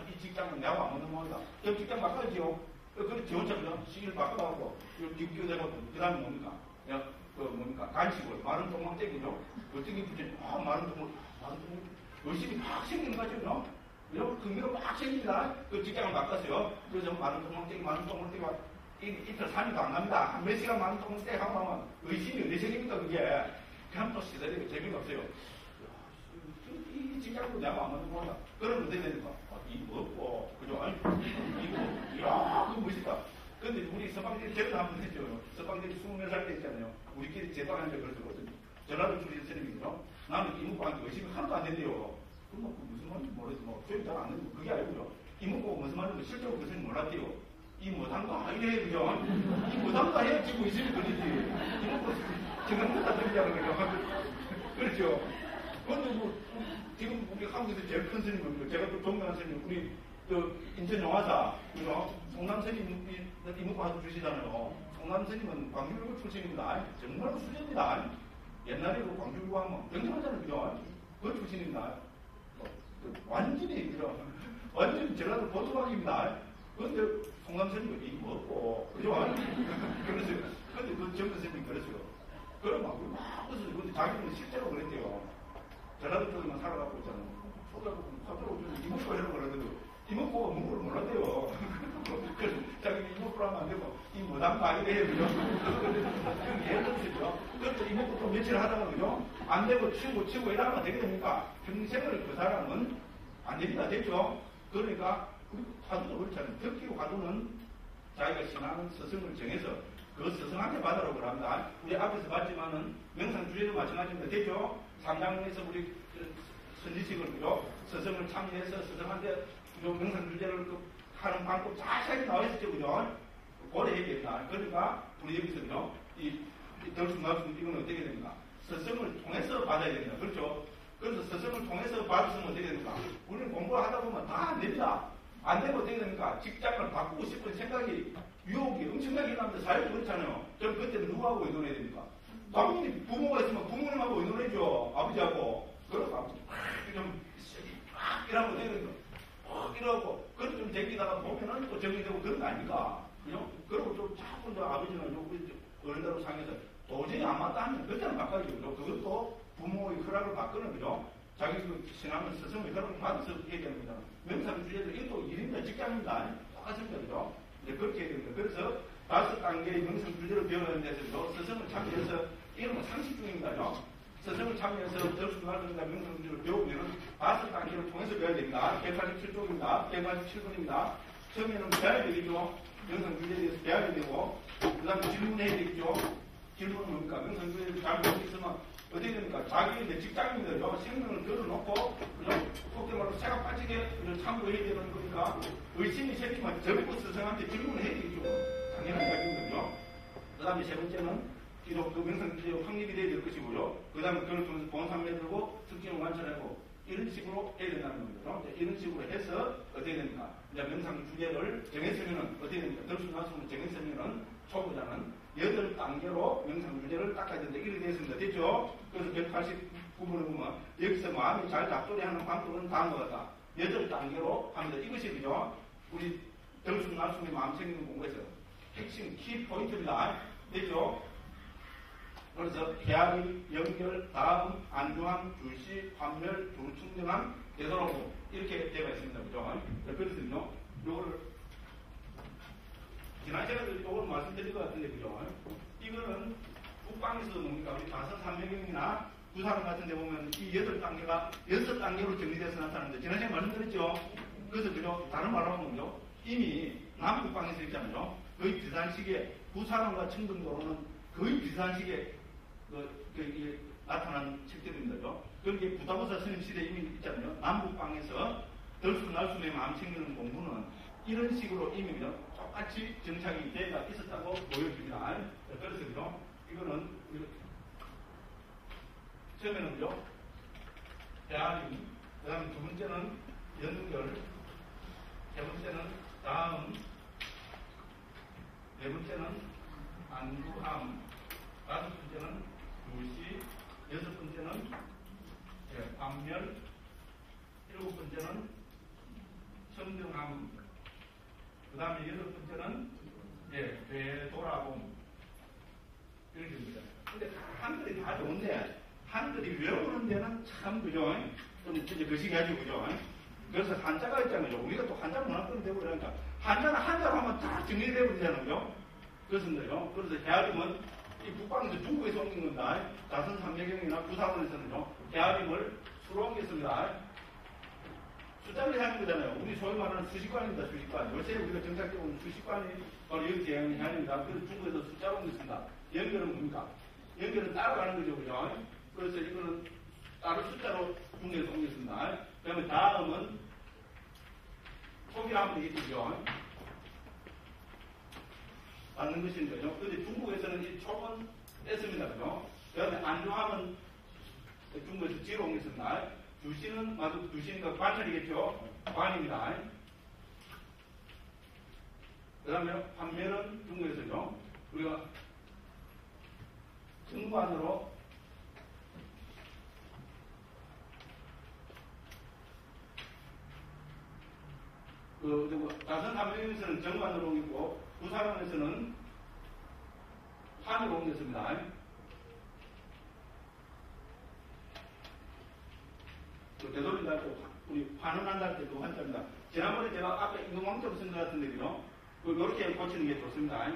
이 직장은 내하고 안 맞는 겁니다. 그럼 직장 바꿔야지요. 그래 지원자죠. 시기를 바꿔갖고 기교되고 그 다음에 뭡니까? 간식을 마른 똥망땡이죠. 어떻게 붙이지? 마른 똥을 열심히 막 생기는 거죠. 이런 근기로 막 생깁니다. 그 직장을 바꿨어요. 그래서 마른 똥망땡이 이틀 3일도 안 갑니다. 한 몇 시간만 동안 떼 하고 하면 의심이 어디 생깁니까, 그게. 그냥 또 시달리고 재미가 없어요. 이 직장도 내가 안 맞는 거다. 그러면 어떻게 됩니까? 이거 없고, 그죠? 이거, 이야, 그거 멋있다. 근데 우리 서방들이 제가 한번 했죠. 서방들이 20살 때 있잖아요. 우리끼리 제방한 적이 그랬거든요. 전라도 출신 스님이죠. 나는 이목구한테 의심이 하나도 안 된대요. 그럼 뭐 무슨 말인지 모르겠어. 뭐 표현 잘 안 되는 거 그게 아니고요. 이목구가 무슨 말인지 실제로 그 스님 몰랐대요. 이 못한다 이래 그죠? 이 못한다 해야 지금 의심이 걸리지. 이목구 정상보다 들리자는 거죠. 그렇죠. 그런데 뭐 지금 우리 한국에서 제일 큰 스님은 제가 또 동명한 스님 우리 인천 영화사 그죠? 송남 스님 이목구 하도 주시잖아요. 송남 스님은 광주교구 출신입니다. 정말 수제입니다. 옛날에 그 광주교구 하면 굉장하잖아요. 그죠? 그 출신입니다. 완전히 그죠? 완전히 전라도 보조박입니다. 그런데 송남 스님은 이거 먹고 그죠? 그래서 근데 그 정근 스님이 그랬어요. 그러면 우리 막 웃어요. 근데 자기는 실제로 그랬대요. 전라도 쪽에만 살아가고 있잖아요. 서울하고 이목구 하려고 그러거든요. 이목구가 문구를 몰랐대요. 그래서 자기는 이목구를 하면 안 되고 이 무당도 아니래 해요. 그죠? 그럼 예를 들었죠. 그래서 이목구 또 며칠 하다가 그죠? 안 되고 치우고 이러면 되게 됩니까? 평생을 그 사람은 안 됩니다. 됐죠? 그러니까 우리 화두도 그렇잖아요. 덕기로 화두는 자기가 신앙은 스승을 정해서 그 스승한테 받으라고 합니다. 우리 앞에서 봤지만은 명상 주제도 마찬가지입니다. 됐죠? 삼장에서 우리 선지식을 그죠? 스승을 참여해서 스승한테 명상 주제를 하는 방법 자세하게 나와 있었죠. 그죠? 고려해야 됩니다. 그러니까 우리 여기서 그죠? 이 덜순가순 이건 어떻게 됩니까? 스승을 통해서 받아야 됩니다. 그렇죠? 그래서 스승을 통해서 받았으면 어떻게 됩니까? 우리는 공부를 하다 보면 다 안 됩니다. 안 되면 어떻게 됩니까? 직장을 바꾸고 싶은 생각이 유혹이 엄청나게 나는데 사회도 그렇잖아요. 그럼 그때는 누구하고 의논해야 됩니까? 당연히 부모가 있으면 부모님하고 의논해줘. 아버지하고. 그래서 아버지 막 이러고 어떻게 됩니까? 이러고 그래서 좀 제끼다가 보면은 또 정리되고 그런 거 아닙니까? 그죠? 그리고 좀 자꾸 아버지는 어른대로 상해서 도저히 안 맞다 하면 그때는 바꿔야죠. 그죠? 그것도 부모의 허락을 받거나 그죠? 자기 그 신앙은 스승의 허락을 받아서 해야 됩니다. 명상 주제도 이것도 일입니다. 직장입니다. 똑같습니다. 그죠? 이제 그렇게 해야 됩니다. 그래서 5단계의 명상 주제를 배우는 데서도 스승을 참여해서 이런 건 상식 중입니다. 그죠? 스승을 참여해서 덜순가순과 명상 주제를 배우면 5단계를 통해서 배워야 됩니다. 187쪽입니다. 187번입니다. 처음에는 배워야 되겠죠. 명상 주제에 대해서 배워야 되고 그 다음에 질문해야 되겠죠. 질문은 뭡니까? 명상 주제를 잘 모르고 있으면 어떻게 됩니까? 자기 이제 직장인들요, 생명을 걸어놓고, 속된 말로 새가 빠지게 참고해야 되는 거니까, 의심이 생기면 적고 스승한테 질문을 해야 되겠죠. 당연한 이야기거든요. 그 다음에 세 번째는, 기록 그 명상주제 확립이 돼야 될 것이고요. 그 다음에 그걸 통해서 본상을 들고, 특징을 관찰하고, 이런 식으로 해야 된다는 겁니다. 이런 식으로 해서 어떻게 됩니까? 이제 명상주제를 정했으면은, 어떻게 됩니까? 덜순가순을 정했으면은, 초보자는 8단계로 명상주제를 닦아야 된다. 이렇게 되어 있습니다. 됐죠? 그래서 189번에 보면 여기서 마음이 잘 잡돌이하는 방법은 다음과 같다. 8단계로 합니다. 이것이 그죠? 우리 덜순날순의 마음 챙기는 공부에서 핵심 키포인트입니다. 됐죠? 그래서 계약일, 연결, 다음, 안주함, 줄시, 환멸, 두루충전함, 되돌아오고 이렇게 되어 있습니다. 그죠? 그래서 요거를 지난 시간에 이걸 말씀드린 것 같은데, 그죠? 이거는 국방에서 뭡니까? 우리 다섯 산명경이나 부산 같은 데 보면 이 8단계가 6단계로 정리돼서 나타나는데, 지난 시간에 말씀드렸죠? 그래서, 그죠? 다른 말로 하면요. 이미 남국방에서 있잖아요. 거의 비슷한 시기에, 부산과 청등도로는 거의 비슷한 시기에 나타난 책들입니다. 그죠? 그게 부다보사 스님 시대에 이미 있잖아요. 남북방에서 덜순날순의 마음 챙기는 공부는 이런 식으로 이미 똑같이 정착이 되어 있었다고 보여줍니다. 그래서 그죠? 이거는 처음에는 그죠? 대안임, 그 다음에 두 번째는 연결, 세 번째는 다음, 네 번째는 안구함, 다섯 번째는 두시, 여섯 번째는 반멸, 일곱 번째는 청정함, 그 다음에 여덟 번째는 되돌아봄. 이렇게 됩니다. 근데 한글이 다 좋은데 한글이 외우는 데는 참 그죠? 좀 이제 거시기하죠. 그죠? 그래서 한자가 있잖아요. 우리가 또 한자 문화권이 되고 그러니까 한자는 한자로 하면 다 정리되고 그러잖아요. 그렇습니다요. 그래서 헤아림은 이 북방에서 중국에서 옮긴 겁니다. 자선 삼매경이나 부사원에서는요, 헤아림을 수로 옮겼습니다. 숫자를 하는 거잖아요. 우리 소위 말하는 수식관입니다. 수식관. 요새 우리가 정착적으로 수식관이 바로 여기 제한이 헤아림입니다. 그래서 중국에서 숫자로 옮겼습니다. 연결은 뭡니까? 연결은 따라가는 거죠. 그죠? 그래서 이거는 따로 숫자로 중국에서 옮겼습니다. 그 다음에 다음은 촉이라 하면 되겠죠. 받는 것인 거죠. 그런데 중국에서는 이 촉은 뺐습니다. 그죠? 그 다음에 안주함은 중국에서 지로 옮겼습니다. 주신은, 주시니까 관찰이겠죠? 관입니다. 그 다음에 판매는 중국에서죠. 우리가 정관으로 자선 삼명에서는 정관으로 옮겼고, 부사관에서는 판으로 옮겼습니다. 되돌린다 할 때, 우리 환원한다 할 때도 한자입니다. 지난번에 제가 아까 인공왕자로 쓴 것 같은데, 그죠? 이렇게 고치는 게 좋습니다.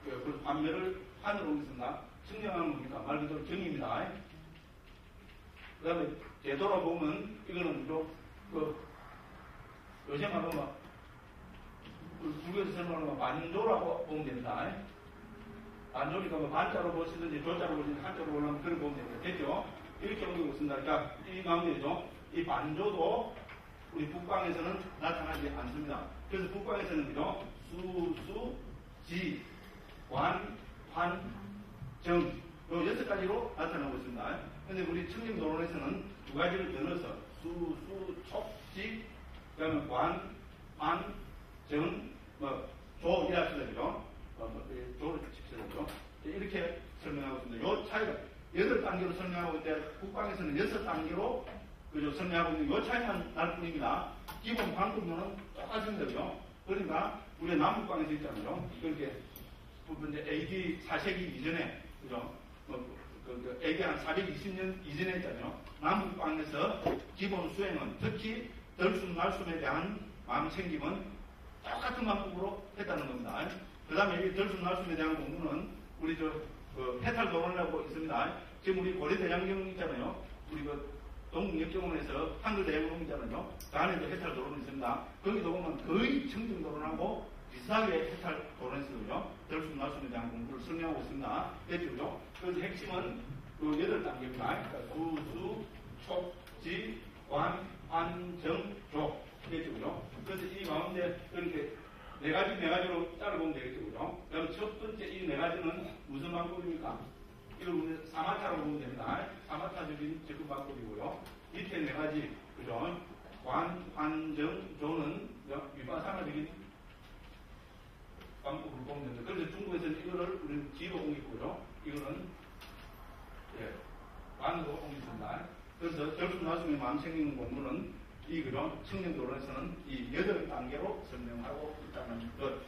그래서 판매를 판으로 옮겼습니다. 측량하는 뭡니까? 말 그대로 정의입니다. 그 다음에 되돌아보면, 이거는 요새 말하면, 불교에서 설명하는 반조라고 보면 됩니다. 반조니까 반자로 보시든지 조자로 보시든지 한자로 보려면 그걸 보면 됩니다. 됐죠? 이렇게 옮기고 있습니다. 그러니까 이 마음이죠. 이 반조도 우리 북방에서는 나타나지 않습니다. 그래서 북방에서는 그죠? 수, 지, 관, 환, 정, 요 6가지로 나타나고 있습니다. 그런데 우리 청정도론에서는 2가지를 더 넣어서 수, 촉, 지, 그 다음에 관, 환, 정, 조, 이라시다, 그죠? 조를 칩시다, 이렇게 설명하고 있습니다. 요 차이가 8단계로 설명하고 있는데, 북방에서는 6단계로 그죠? 설명하고 있는 요 차이만 날 뿐입니다. 기본 방법론은 똑같습니다, 그죠? 그러니까, 우리 남북방에서 있잖아요. 그렇게, 이제 AD 4세기 이전에, 그죠? AD 한 420년 이전에 있잖아요. 남북방에서 기본 수행은 특히 덜숨, 날숨에 대한 마음 챙김은 똑같은 방법으로 했다는 겁니다. 그 다음에 이 덜숨, 날숨에 대한 공부는 우리 해탈도론이라고 있습니다. 지금 우리 고려대장경 있잖아요. 우리 동국역정원에서 한글대장경 있잖아요. 그 안에도 해탈도론이 있습니다. 거기도 보면 거의 청정도론하고 비슷하게 해탈도론에서요. 덜숨, 날숨에 대한 공부를 설명하고 있습니다. 됐죠? 그래서 핵심은 8단계입니다. 그러니까 수, 촉, 지, 관, 환, 정, 조. 됐죠? 그래서 이 가운데 이렇게 4가지로 따라보면 되겠죠? 그럼 첫 번째 이 4가지는 무슨 방법입니까? 이걸 우리 사마타라고 보면 됩니다. 사마타적인 접근 방법이고요. 밑에 4가지, 그죠? 관, 환, 정, 조는 위바사나적인 방법을 보면 됩니다. 그래서 중국에서는 이거를 우리는 지로 옮겼고요. 이거는, 관으로 옮겼습니다. 그래서 결국 나중에 마음 챙기는 공부는 그죠? 청정도론에서는 이 8단계로 설명하고 있다는 것.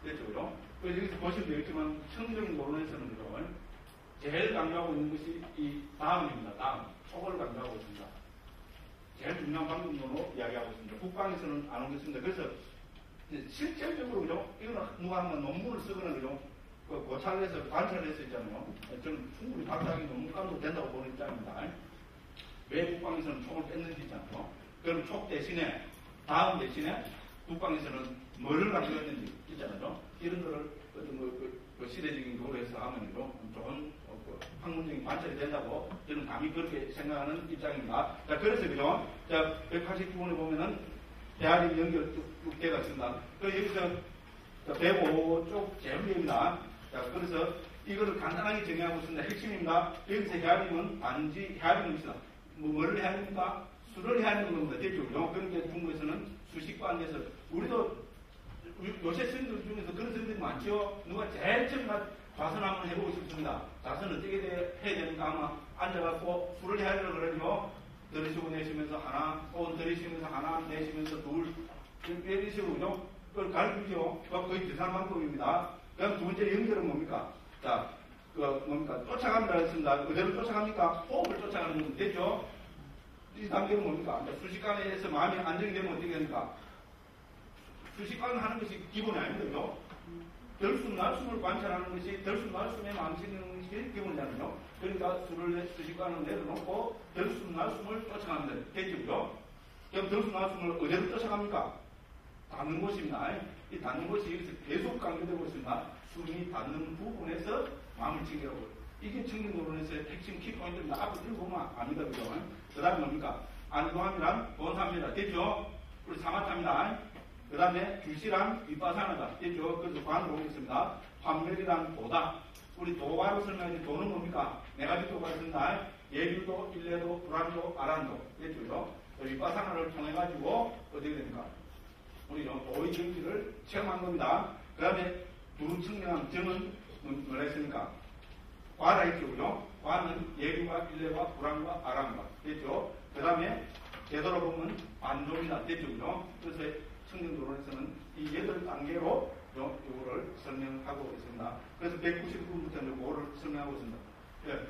됐죠, 그죠? 그래서 여기서 보시면 되겠지만, 청정도론에서는 그죠? 제일 강조하고 있는 것이 이 다음입니다. 다음. 촉을 강조하고 있습니다. 제일 중요한 방법론으로 이야기하고 있습니다. 북방에서는 안 오겠습니다. 그래서, 실질적으로, 그죠? 이거는 누가 한번 논문을 쓰거나, 그죠? 고찰을 해서, 관찰을 해서 있잖아요. 저는 충분히 박사학위 논문감도 된다고 보는 입장입니다. 왜 북방에서는 촉을 뺐는지 있잖아요. 그럼 촉 대신에, 다음 대신에, 북방에서는 뭐를 강조했는지 있잖아요. 이런 거를 어떤 시대적인 거로 해서 하면요. 좋은 학문적인 관찰이 된다고 저는 감히 그렇게 생각하는 입장입니다. 자, 그래서 그죠? 자, 189번에 보면은 대화림 연결 쭉 되어 있습니다. 그래서 여기서 105쪽 제일 위입니다. 자, 그래서 이거를 간단하게 정의하고 있습니다. 핵심입니다. 여기서 헤아림은 단지 헤아림입니다. 뭐를 헤아립니까? 수를 헤아리는 겁니다. 됐죠? 그런데 중국에서는 수식관에서 우리도 요새 스님들 중에서 그런 스님들이 많죠? 누가 제일 처음 좌선 한번 해보고 싶습니다. 좌선 어떻게 해야 되는가 아마 앉아갖고 수를 헤아리려고 그러죠. 들이쉬고 내쉬면서 하나, 또 들이쉬면서 하나, 내쉬면서 둘, 이런 식으로 그걸 가르치죠. 거의 비슷한 방법입니다. 그다음 두 번째 연결은 뭡니까? 자, 뭡니까? 쫓아간다 했습니다. 그대로 쫓아갑니까? 호흡을 쫓아가는 건 됐죠? 이 단계는 뭡니까? 수식관에서 마음이 안정이 되면 어떻게 됩니까? 수식관을 하는 것이 기본이 아닙니다. 들숨날숨을 관찰하는 것이 들숨날숨에 망치는 것이 기본이잖아요. 그러니까 술을 수식관을 내려놓고 들숨날숨을 쫓아갑니다. 됐죠? 그럼 들숨날숨을 어디로 쫓아갑니까? 닿는 곳입니다. 이 닿는 곳이 여기서 계속 강조되고 있습니다. 숨이 닿는 부분에서 마음을 챙기라고. 이게 청진노론에서의 핵심 키포인트입니다. 앞으로 읽어보면 압니다. 그죠? 그 다음에 뭡니까? 안도함이란 본사입니다. 됐죠? 우리 사마타입니다. 그 다음에 규시란 윗바사나다. 됐죠? 그래서 관으로 오겠습니다. 환멸이란 도다. 우리 도화로 설명하지 도는 뭡니까? 네 가지 도가 있습니다. 예류도, 일례도, 불안도, 아란도. 됐죠? 윗바사나를 통해가지고 어떻게 됩니까? 우리 도의 정지를 체험한 겁니다. 그 다음에 두 측량한 정은 뭐라 했습니까? 과라 했죠. 그죠? 과는 예류가, 일례가, 불안과 아란과. 됐죠? 그 다음에 되돌아보면 반조입니다. 됐죠? 그죠? 그래서 청정도론에서는 이 8단계로 요거를 설명하고 있습니다. 그래서 199분부터 요거를 설명하고 있습니다. 예.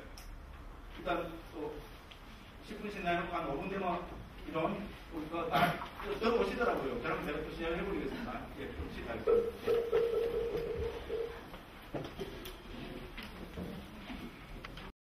일단 또 10분 지나놓고 한 5분 되면 이런 우리가 다 들어오시더라고요. 그럼 제가 또 시작해보겠습니다. 예, 좀 시작하겠습니다. 예.